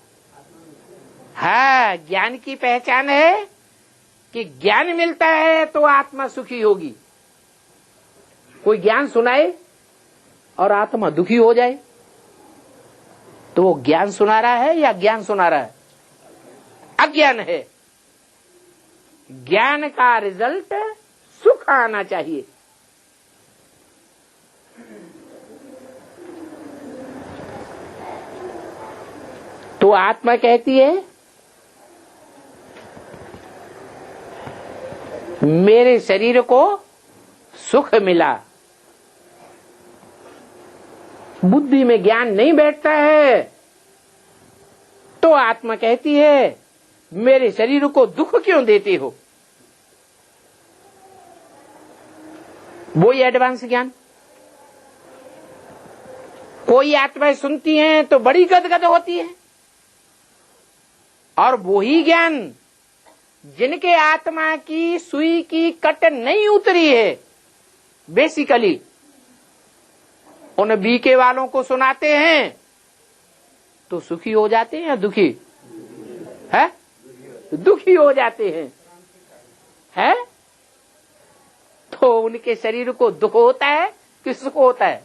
हाँ, ज्ञान की पहचान है कि ज्ञान मिलता है तो आत्मा सुखी होगी। कोई ज्ञान सुनाए और आत्मा दुखी हो जाए तो वो ज्ञान सुना रहा है या ज्ञान सुना रहा है? अज्ञान है। ज्ञान का रिजल्ट सुख आना चाहिए। तो आत्मा कहती है मेरे शरीर को सुख मिला। बुद्धि में ज्ञान नहीं बैठता है तो आत्मा कहती है मेरे शरीर को दुख क्यों देते हो। वो ही एडवांस ज्ञान। कोई आत्माएं सुनती हैं तो बड़ी गदगद होती है, और वो ही ज्ञान जिनके आत्मा की सुई की कट नहीं उतरी है, बेसिकली उन बीके वालों को सुनाते हैं तो सुखी हो जाते हैं या दुखी है? दुखी हो जाते हैं, है? तो उनके शरीर को दुख होता है कि सुख होता है?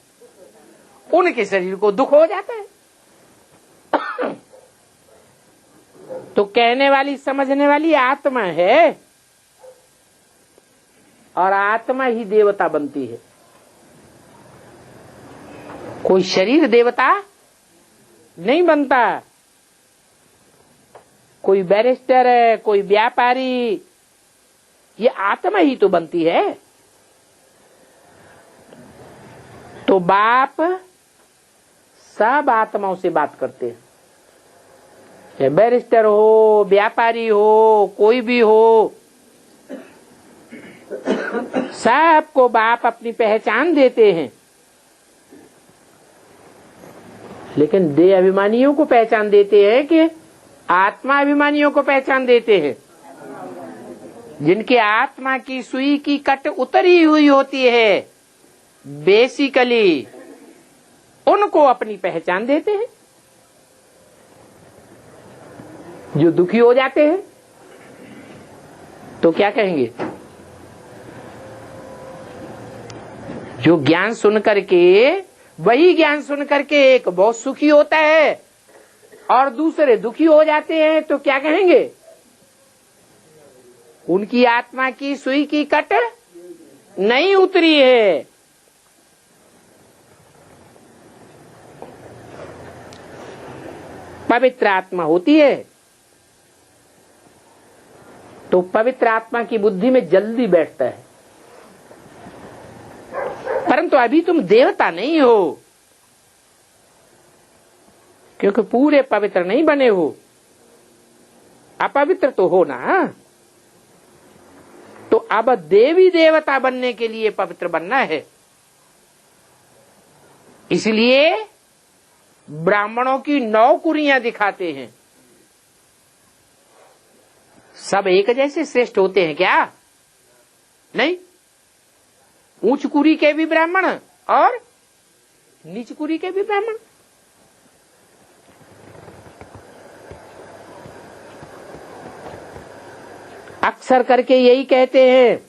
उनके शरीर को दुख हो जाता है। तो कहने वाली समझने वाली आत्मा है, और आत्मा ही देवता बनती है। कोई शरीर देवता नहीं बनता। कोई बैरिस्टर है, कोई व्यापारी, ये आत्मा ही तो बनती है। तो बाप सब आत्माओं से बात करते हैं, चाहे बैरिस्टर हो, व्यापारी हो, कोई भी हो, सबको बाप अपनी पहचान देते हैं। लेकिन देह अभिमानियों को पहचान देते हैं कि आत्मा अभिमानियों को पहचान देते हैं। जिनके आत्मा की सुई की कट उतरी हुई होती है, बेसिकली उनको अपनी पहचान देते हैं। जो दुखी हो जाते हैं तो क्या कहेंगे? जो ज्ञान सुन करके, वही ज्ञान सुन करके एक बहुत सुखी होता है और दूसरे दुखी हो जाते हैं तो क्या कहेंगे? उनकी आत्मा की सुई की कट नहीं उतरी है। पवित्र आत्मा होती है तो पवित्र आत्मा की बुद्धि में जल्दी बैठता है। परंतु अभी तुम देवता नहीं हो, क्योंकि पूरे पवित्र नहीं बने हो। अपवित्र तो हो ना। तो अब देवी देवता बनने के लिए पवित्र बनना है। इसलिए ब्राह्मणों की 9 कुरियां दिखाते हैं। सब एक जैसे श्रेष्ठ होते हैं क्या? नहीं। ऊंच कुरी के भी ब्राह्मण और नीच कुरी के भी ब्राह्मण। अक्सर करके यही कहते हैं,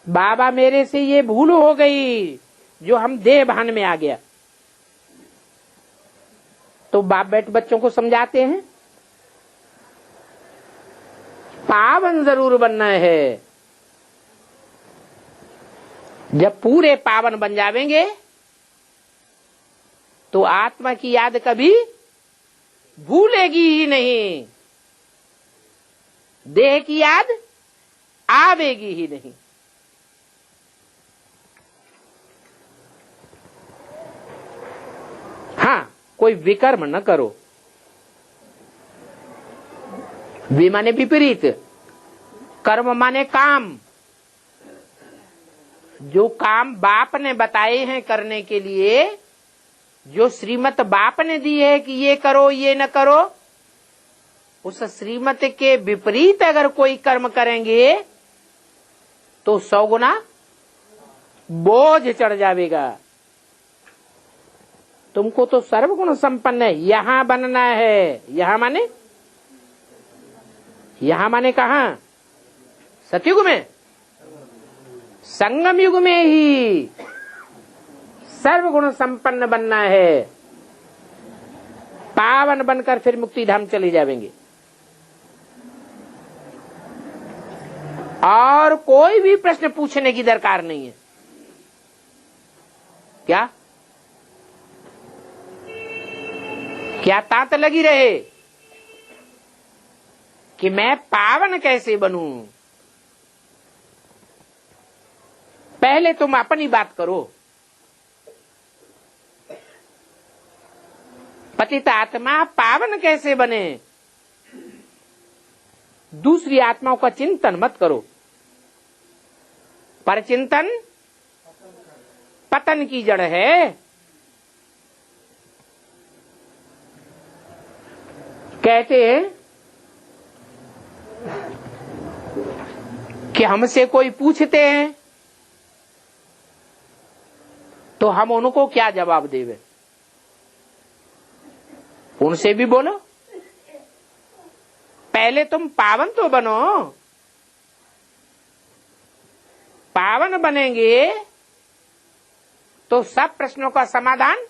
बाबा मेरे से ये भूल हो गई जो हम देह भान में आ गया। तो बाप बेट बच्चों को समझाते हैं, पावन जरूर बनना है। जब पूरे पावन बन जावेंगे तो आत्मा की याद कभी भूलेगी ही नहीं, देह की याद आवेगी ही नहीं। हाँ, कोई विकर्म न करो। वि माने विपरीत, कर्म माने काम। जो काम बाप ने बताए हैं करने के लिए, जो श्रीमत बाप ने दी है कि ये करो ये न करो, उस श्रीमत के विपरीत अगर कोई कर्म करेंगे तो 100 गुना बोझ चढ़ जाएगा। तुमको तो सर्वगुण संपन्न है यहां बनना है। यहां माने कहां? सतयुग में, संगम युग में ही सर्वगुण संपन्न बनना है। पावन बनकर फिर मुक्ति धाम चले जाएंगे। और कोई भी प्रश्न पूछने की दरकार नहीं है। क्या तात लगी रहे कि मैं पावन कैसे बनूं? पहले तुम अपनी बात करो। पतित आत्मा पावन कैसे बने? दूसरी आत्माओं का चिंतन मत करो। पर चिंतन पतन की जड़ है। कहते हैं कि हमसे कोई पूछते हैं तो हम उनको क्या जवाब देवे? उनसे भी बोलो, पहले तुम पावन तो बनो। पावन बनेंगे तो सब प्रश्नों का समाधान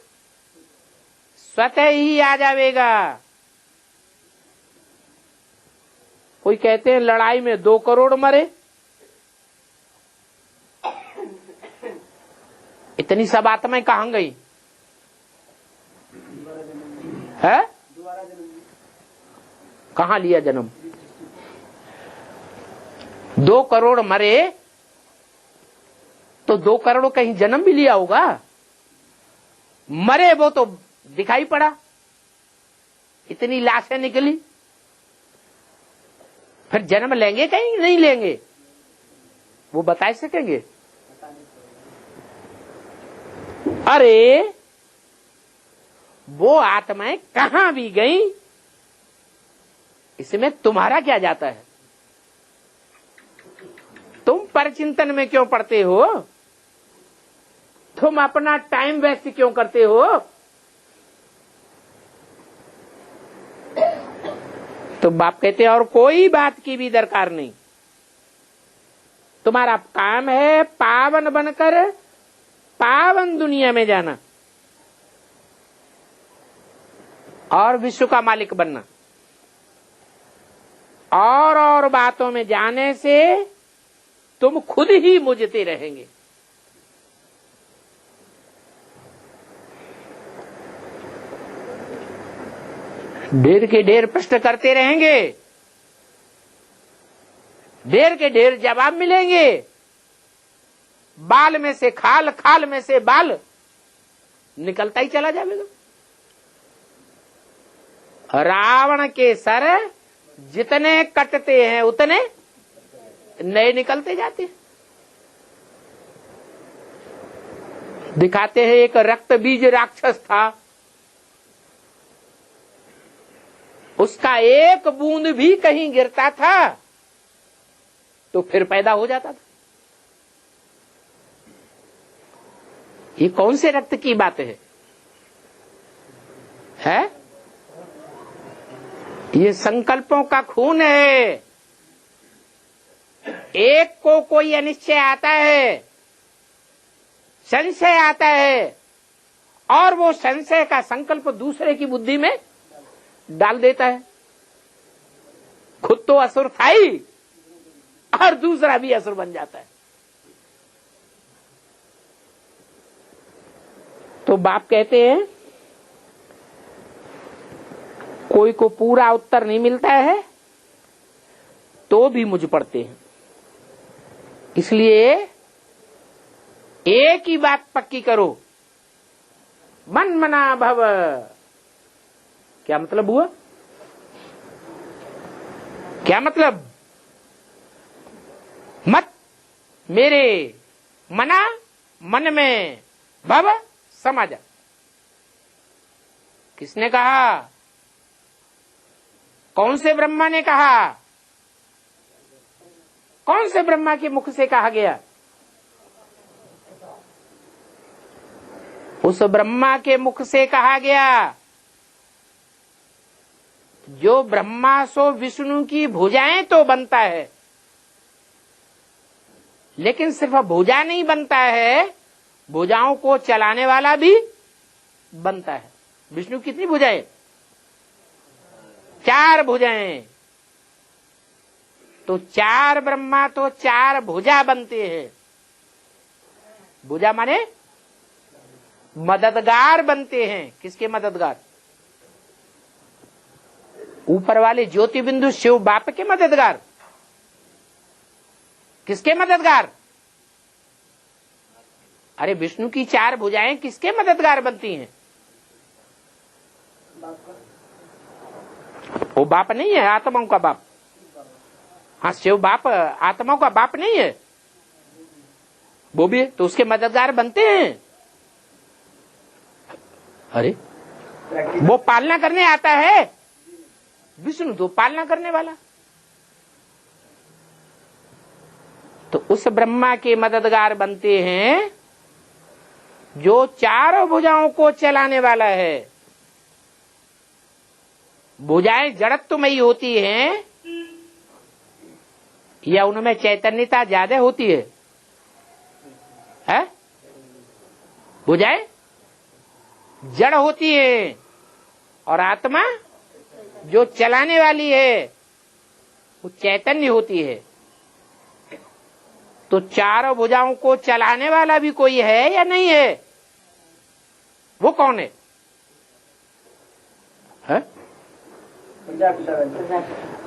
स्वतः ही आ जाएगा। कोई कहते हैं लड़ाई में 2 करोड़ मरे। इतनी सब आत्माएं कहां गई है? कहां लिया जन्म? 2 करोड़ मरे तो 2 करोड़ कहीं जन्म भी लिया होगा। मरे वो तो दिखाई पड़ा, इतनी लाशें निकली। फिर जन्म लेंगे कहीं नहीं लेंगे, वो बता सकेंगे? अरे वो आत्माएं कहां भी गई, इसमें तुम्हारा क्या जाता है? तुम परचिंतन में क्यों पड़ते हो? तुम अपना टाइम वेस्ट क्यों करते हो? तो बाप कहते हैं और कोई बात की भी दरकार नहीं। तुम्हारा काम है पावन बनकर पावन दुनिया में जाना और विश्व का मालिक बनना। और बातों में जाने से तुम खुद ही मुझते रहेंगे। ढेर के ढेर प्रश्न करते रहेंगे, ढेर के ढेर जवाब मिलेंगे। बाल में से खाल, खाल में से बाल निकलता ही चला जाएगा। रावण के सर जितने कटते हैं उतने नए निकलते जाते हैं। दिखाते हैं एक रक्त बीज राक्षस था, उसका एक बूंद भी कहीं गिरता था तो फिर पैदा हो जाता था। ये कौन से रक्त की बात है? ये संकल्पों का खून है। एक को कोई अनिश्चय आता है, संशय आता है, और वो संशय का संकल्प दूसरे की बुद्धि में डाल देता है। खुद तो असुर था ही और दूसरा भी असुर बन जाता है। तो बाप कहते हैं कोई को पूरा उत्तर नहीं मिलता है तो भी मुझ पढ़ते हैं। इसलिए एक ही बात पक्की करो, मन मना भव। क्या मतलब हुआ? क्या मतलब? मत मेरे मना मन में भव समा जा। किसने कहा? कौन से ब्रह्मा ने कहा? कौन से ब्रह्मा के मुख से कहा गया? उस ब्रह्मा के मुख से कहा गया जो ब्रह्मा सो विष्णु की भुजाएं तो बनता है, लेकिन सिर्फ भुजा नहीं बनता है, भुजाओं को चलाने वाला भी बनता है। विष्णु कितनी भुजाएं? 4 भुजाएं। तो 4 ब्रह्मा तो 4 भुजा बनते हैं। भुजा माने मददगार बनते हैं। किसके मददगार? ऊपर वाले ज्योति बिंदु शिव बाप के मददगार। किसके मददगार? अरे विष्णु की 4 भुजाएं किसके मददगार बनती हैं? वो बाप नहीं है, आत्माओं का बाप। हाँ, शिव बाप आत्माओं का बाप नहीं है, वो भी तो उसके मददगार बनते हैं। अरे वो पालना करने आता है, विष्णु तो पालना करने वाला। तो उस ब्रह्मा के मददगार बनते हैं जो 4 भुजाओं को चलाने वाला है। भुजाएं जड़त्वमयी होती हैं या उनमें चैतन्यता ज्यादा होती है? भुजाएं जड़ होती है और आत्मा जो चलाने वाली है वो चैतन्य होती है। तो 4 भुजाओं को चलाने वाला भी कोई है या नहीं है? वो कौन है?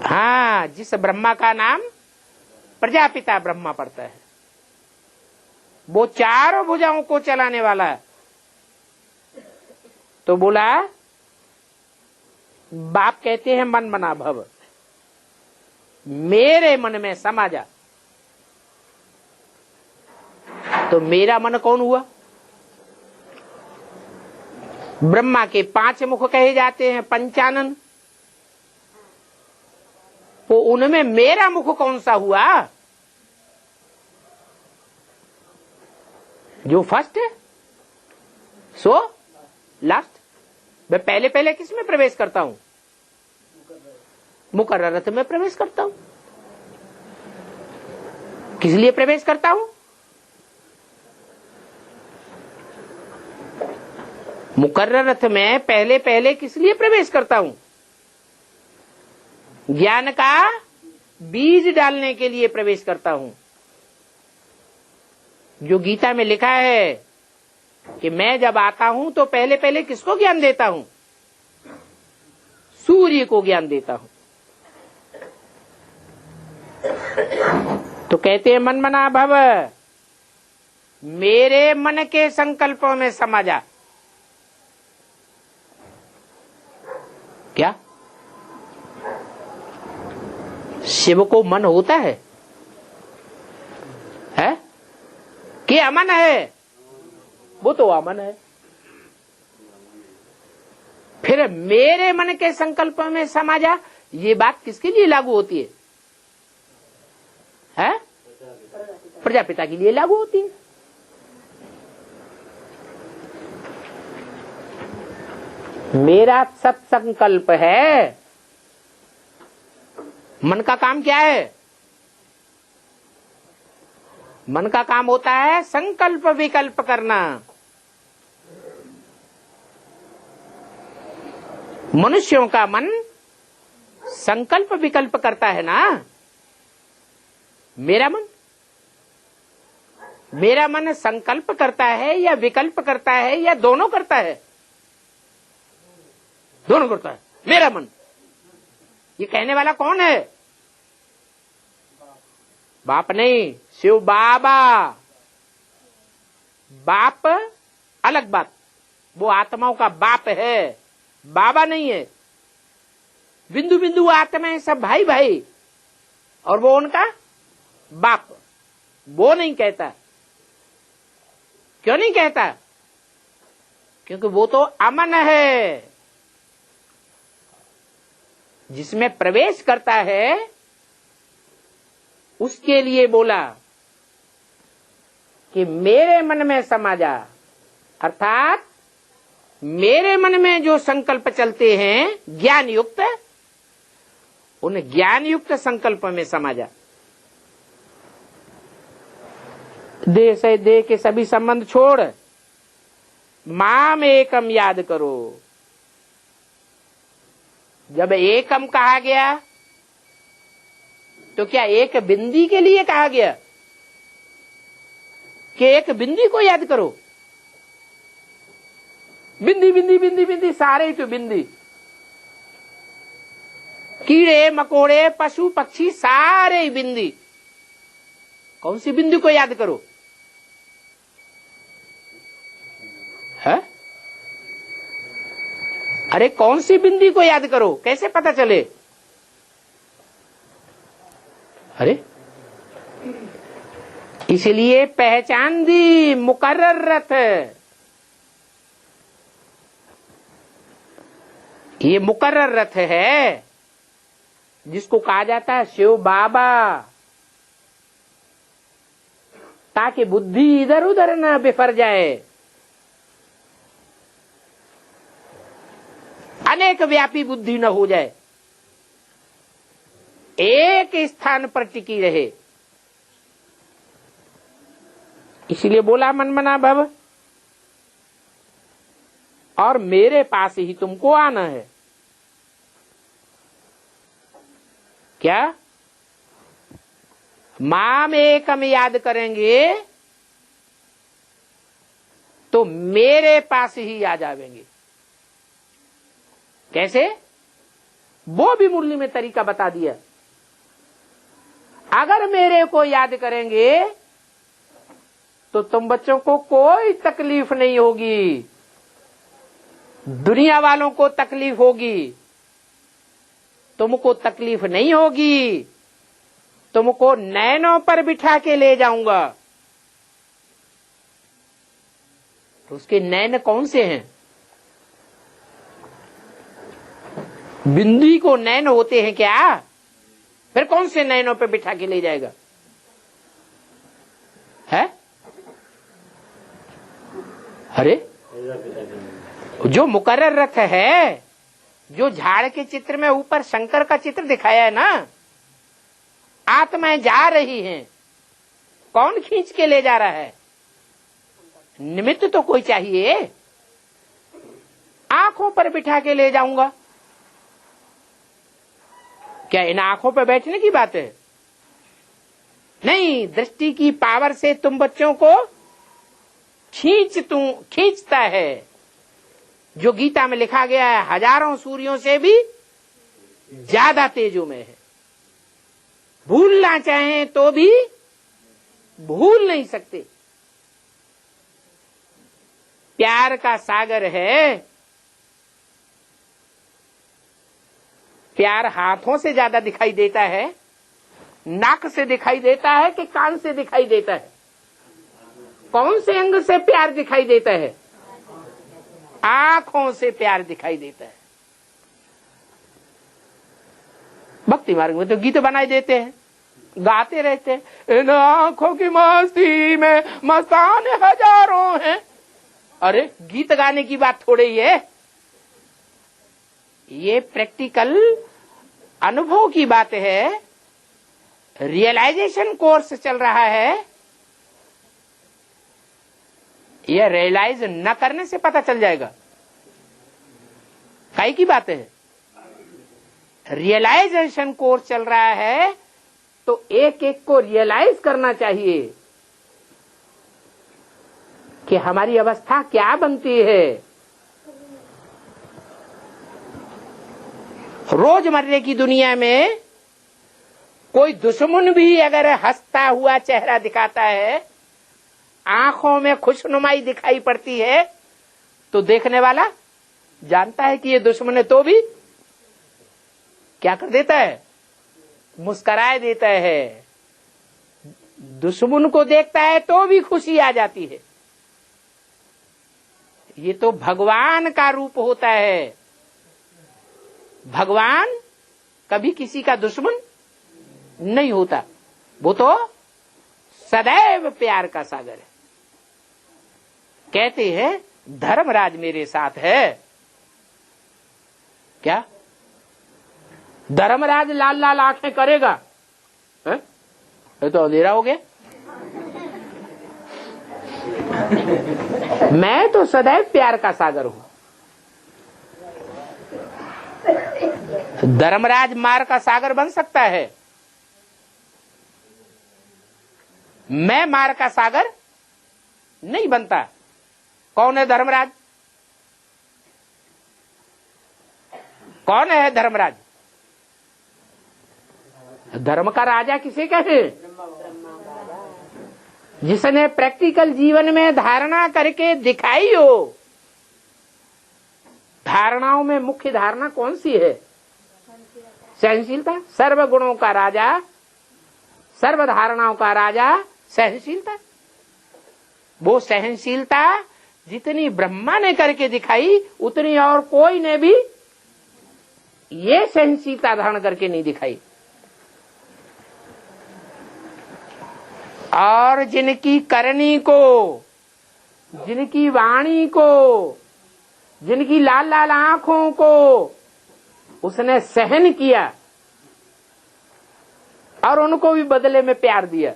हाँ, जिस ब्रह्मा का नाम प्रजापिता ब्रह्मा पड़ता है, वो 4 भुजाओं को चलाने वाला है। तो बोला बाप कहते हैं मन मना भव, मेरे मन में समा जा। तो मेरा मन कौन हुआ? ब्रह्मा के 5 मुख कहे जाते हैं, पंचानन। तो उनमें मेरा मुख कौन सा हुआ? जो फर्स्ट है सो लास्ट। मैं पहले पहले किस में प्रवेश करता हूं? मुकर्रर रथ में प्रवेश करता हूं। किस लिए प्रवेश करता हूं? मुकर्रर रथ में पहले पहले किस लिए प्रवेश करता हूं? ज्ञान का बीज डालने के लिए प्रवेश करता हूं। जो गीता में लिखा है कि मैं जब आता हूं तो पहले पहले किसको ज्ञान देता हूं? सूर्य को ज्ञान देता हूं। तो कहते हैं मन मना भव, मेरे मन के संकल्पों में समा जा। क्या शिव को मन होता है कि अमन है? वो तो अमन है। फिर फिर मेरे मन के संकल्प में समा जा, ये बात किसके लिए लागू होती है? प्रजापिता के लिए लागू होती है। मेरा सत्संकल्प है। मन का काम क्या है? मन का काम होता है संकल्प विकल्प करना। मनुष्यों का मन संकल्प विकल्प करता है ना। मेरा मन संकल्प करता है या विकल्प करता है या दोनों करता है? दोनों करता है मेरा मन। ये कहने वाला कौन है? बाप नहीं, शिव बाबा। बाप अलग बात, वो आत्माओं का बाप है, बाबा नहीं है। बिंदु बिंदु आत्माएं सब भाई भाई, और वो उनका बाप। वो नहीं कहता। क्यों नहीं कहता? क्योंकि वो तो अमन है। जिसमें प्रवेश करता है उसके लिए बोला कि मेरे मन में समा जा, अर्थात मेरे मन में जो संकल्प चलते हैं ज्ञान युक्त, उन ज्ञान युक्त संकल्प में समा जा। देह से देह के सभी संबंध छोड़, माम एकम याद करो। जब एकम कहा गया तो क्या एक बिंदी के लिए कहा गया कि एक बिंदी को याद करो? बिंदी बिंदी बिंदी बिंदी, सारे ही तो बिंदी। कीड़े मकोड़े पशु पक्षी सारे ही बिंदी। कौन सी बिंदी को याद करो? है? अरे कौन सी बिंदी को याद करो? कैसे पता चले? अरे इसलिए पहचान दी मुकर्रर रथ। ये मुकर्रर रथ है जिसको कहा जाता है शिव बाबा, ताकि बुद्धि इधर उधर न बिफर जाए। अनेक व्यापी बुद्धि न हो जाए, एक स्थान पर टिकी रहे। इसलिए बोला मन मना भव, और मेरे पास ही तुमको आना है। क्या? माम एकम याद करेंगे तो मेरे पास ही आ जाएंगे। कैसे? वो भी मुरली में तरीका बता दिया। अगर मेरे को याद करेंगे तो तुम बच्चों को कोई तकलीफ नहीं होगी, दुनिया वालों को तकलीफ होगी, तुमको तकलीफ नहीं होगी। तुमको नैनों पर बिठा के ले जाऊंगा। तो उसके नैन कौन से हैं? बिंदी को नैन होते हैं क्या? फिर कौन से नैनों पे बिठा के ले जाएगा? है? अरे जो मुकर्रर रथ है, जो झाड़ के चित्र में ऊपर शंकर का चित्र दिखाया है ना, आत्माएं जा रही हैं, कौन खींच के ले जा रहा है? निमित्त तो कोई चाहिए। आंखों पर बिठा के ले जाऊंगा। क्या इन आंखों पर बैठने की बात है? नहीं, दृष्टि की पावर से तुम बच्चों को खींचता है। जो गीता में लिखा गया है, हजारों सूर्यों से भी ज्यादा तेजों में है। भूलना चाहें तो भी भूल नहीं सकते। प्यार का सागर है। प्यार हाथों से ज्यादा दिखाई देता है, नाक से दिखाई देता है कि कान से दिखाई देता है? कौन से अंग से प्यार दिखाई देता है? आंखों से प्यार दिखाई देता है। भक्ति मार्ग में तो गीत बनाए देते हैं, गाते रहते हैं, इन आंखों की मस्ती में मस्तान हजारों हैं। अरे गीत गाने की बात थोड़ी ही है, ये प्रैक्टिकल अनुभव की बात है, रियलाइजेशन कोर्स चल रहा है। यह रियलाइज न करने से पता चल जाएगा। काई की बात है, रियलाइजेशन कोर्स चल रहा है तो एक एक को रियलाइज करना चाहिए कि हमारी अवस्था क्या बनती है। रोजमर्रे की दुनिया में कोई दुश्मन भी अगर हंसता हुआ चेहरा दिखाता है, आंखों में खुशनुमाई दिखाई पड़ती है, तो देखने वाला जानता है कि ये दुश्मन है, तो भी क्या कर देता है, मुस्कुराए देता है। दुश्मन को देखता है तो भी खुशी आ जाती है। ये तो भगवान का रूप होता है। भगवान कभी किसी का दुश्मन नहीं होता, वो तो सदैव प्यार का सागर है। कहते हैं धर्मराज मेरे साथ है। क्या धर्मराज लाल लाल आंखें करेगा? ये तो अंधेरा हो गया। मैं तो सदैव प्यार का सागर हूं। धर्मराज मार का सागर बन सकता है, मैं मार का सागर नहीं बनता। कौन है धर्मराज? कौन है धर्मराज? धर्म का राजा किसे कहते हैं? जिसने प्रैक्टिकल जीवन में धारणा करके दिखाई हो। धारणाओं में मुख्य धारणा कौन सी है? सहनशीलता। सर्व गुणों का राजा, सर्व धारणाओं का राजा सहनशीलता। वो सहनशीलता जितनी ब्रह्मा ने करके दिखाई, उतनी और कोई ने भी ये सहनशीलता धारण करके नहीं दिखाई। और जिनकी करनी को, जिनकी वाणी को, जिनकी लाल लाल आंखों को उसने सहन किया और उनको भी बदले में प्यार दिया।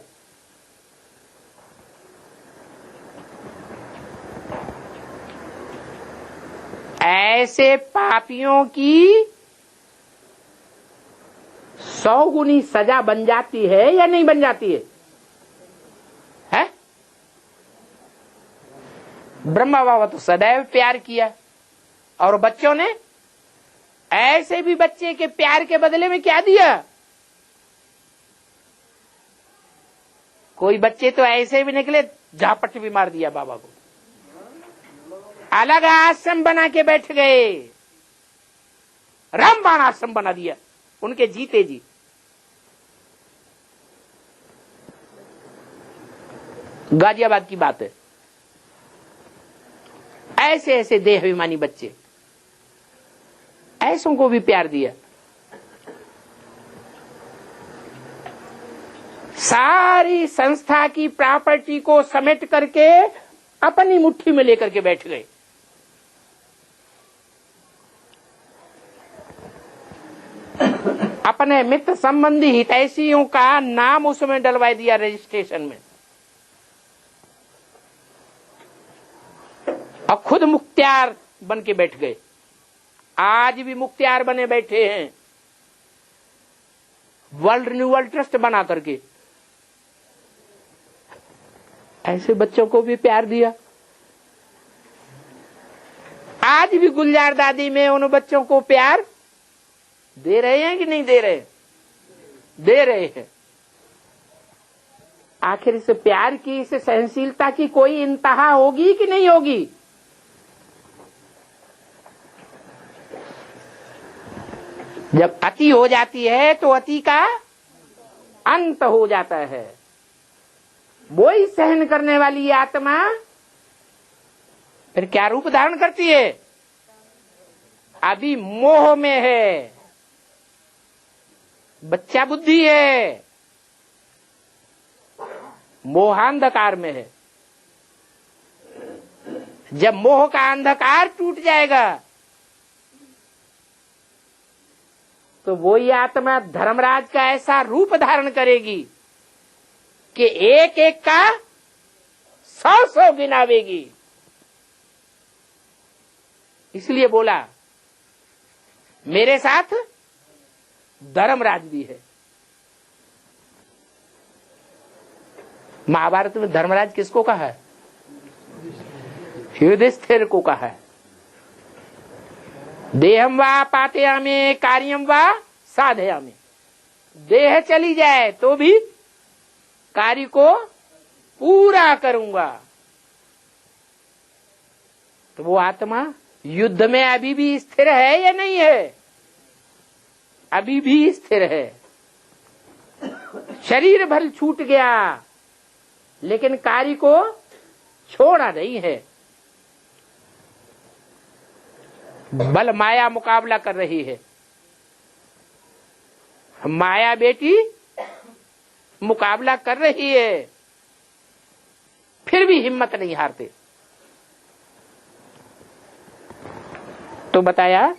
ऐसे पापियों की 100 गुनी सजा बन जाती है या नहीं बन जाती है? ब्रह्मा बाबा तो सदैव प्यार किया, और बच्चों ने ऐसे भी बच्चे के प्यार के बदले में क्या दिया? कोई बच्चे तो ऐसे भी निकले, झापट भी मार दिया बाबा को, अलग आश्रम बना के बैठ गए, रामबाण आश्रम बना दिया उनके जीते जी। गाजियाबाद की बात है। ऐसे ऐसे देहाभिमानी बच्चे, ऐसों को भी प्यार दिया। सारी संस्था की प्रॉपर्टी को समेट करके अपनी मुट्ठी में लेकर के बैठ गए। अपने मित्र संबंधी हितैषियों का नाम उसमें डलवा दिया रजिस्ट्रेशन में, और खुद मुख्तियार बन के बैठ गए। आज भी मुख्तियार बने बैठे हैं, वर्ल्ड रिन्यूअल ट्रस्ट बना करके। ऐसे बच्चों को भी प्यार दिया। आज भी गुलजार दादी में उन बच्चों को प्यार दे रहे हैं कि नहीं दे रहे? दे रहे हैं। आखिर इस प्यार की, इस सहनशीलता की कोई इंतहा होगी कि नहीं होगी? जब अति हो जाती है तो अति का अंत हो जाता है। वो ही सहन करने वाली आत्मा फिर क्या रूप धारण करती है? अभी मोह में है, बच्चा बुद्धि है, मोहांधकार में है। जब मोह का अंधकार टूट जाएगा तो वही आत्मा धर्मराज का ऐसा रूप धारण करेगी कि एक एक का 100-100 गिनावेगी। इसलिए बोला मेरे साथ धर्मराज भी है। महाभारत में धर्मराज किसको कहा है? युधिष्ठिर को कहा है। देहम वा पातयामि कार्यम वा साधयामि। देह चली जाए तो भी कार्य को पूरा करूंगा। तो वो आत्मा युद्ध में अभी भी स्थिर है या नहीं है? अभी भी स्थिर है। शरीर भर छूट गया लेकिन कार्य को छोड़ा नहीं है। बल माया मुकाबला कर रही है। माया बेटी मुकाबला कर रही है, फिर भी हिम्मत नहीं हारते। तो बताया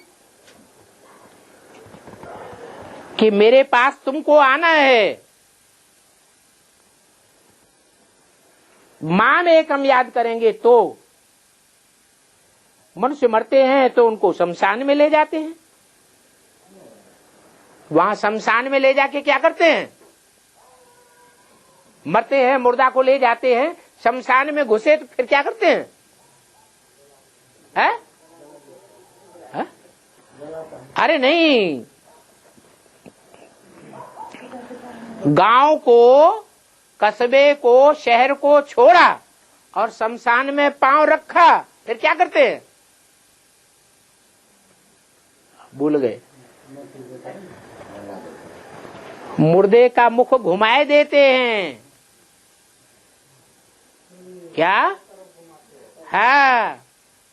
कि मेरे पास तुमको आना है। मां में एकम याद करेंगे तो मनुष्य मरते हैं तो उनको शमशान में ले जाते हैं। वहां शमशान में ले जाके क्या करते हैं? मरते हैं, मुर्दा को ले जाते हैं शमशान में, घुसे तो फिर क्या करते हैं? है? अरे नहीं, गांव को, कस्बे को, शहर को छोड़ा और शमशान में पांव रखा, फिर क्या करते हैं? भूल गए। मुर्दे का मुख घुमाए देते हैं। क्या? हाँ,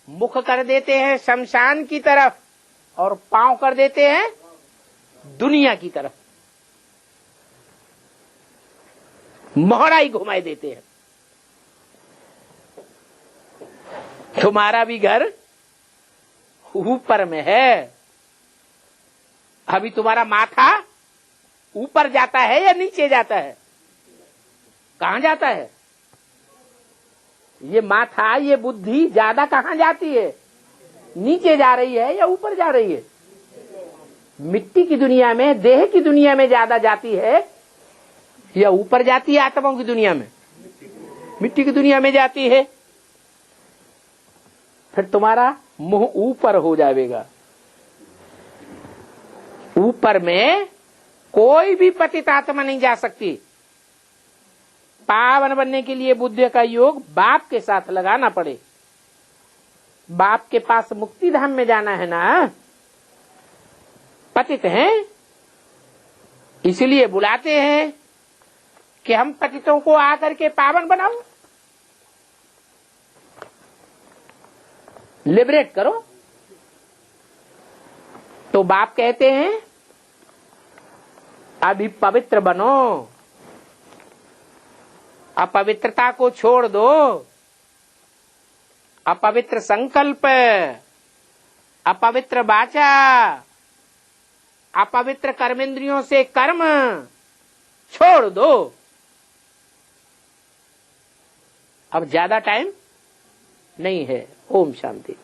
मुख कर देते हैं शमशान की तरफ और पांव कर देते हैं दुनिया की तरफ। मोहरा ही घुमाए देते हैं। तुम्हारा भी घर ऊपर में है। अभी तुम्हारा माथा ऊपर जाता है या नीचे जाता है? कहां जाता है? ये माथा, ये बुद्धि ज्यादा कहां जाती है? नीचे जा रही है या ऊपर जा रही है? मिट्टी की दुनिया में, देह की दुनिया में ज्यादा जाती है या ऊपर जाती है? आत्माओं की दुनिया में, मिट्टी की दुनिया में जाती है। फिर तुम्हारा मुंह ऊपर हो जाएगा। ऊपर में कोई भी पतित आत्मा नहीं जा सकती। पावन बनने के लिए बुद्धि का योग बाप के साथ लगाना पड़े। बाप के पास मुक्ति धाम में जाना है ना। पतित हैं इसलिए बुलाते हैं कि हम पतितों को आकर के पावन बनाओ, लिबरेट करो। तो बाप कहते हैं अभी पवित्र बनो, अपवित्रता को छोड़ दो। अपवित्र संकल्प, अपवित्र वाचा, अपवित्र कर्मेंद्रियों से कर्म छोड़ दो। अब ज्यादा टाइम नहीं है। ओम शांति।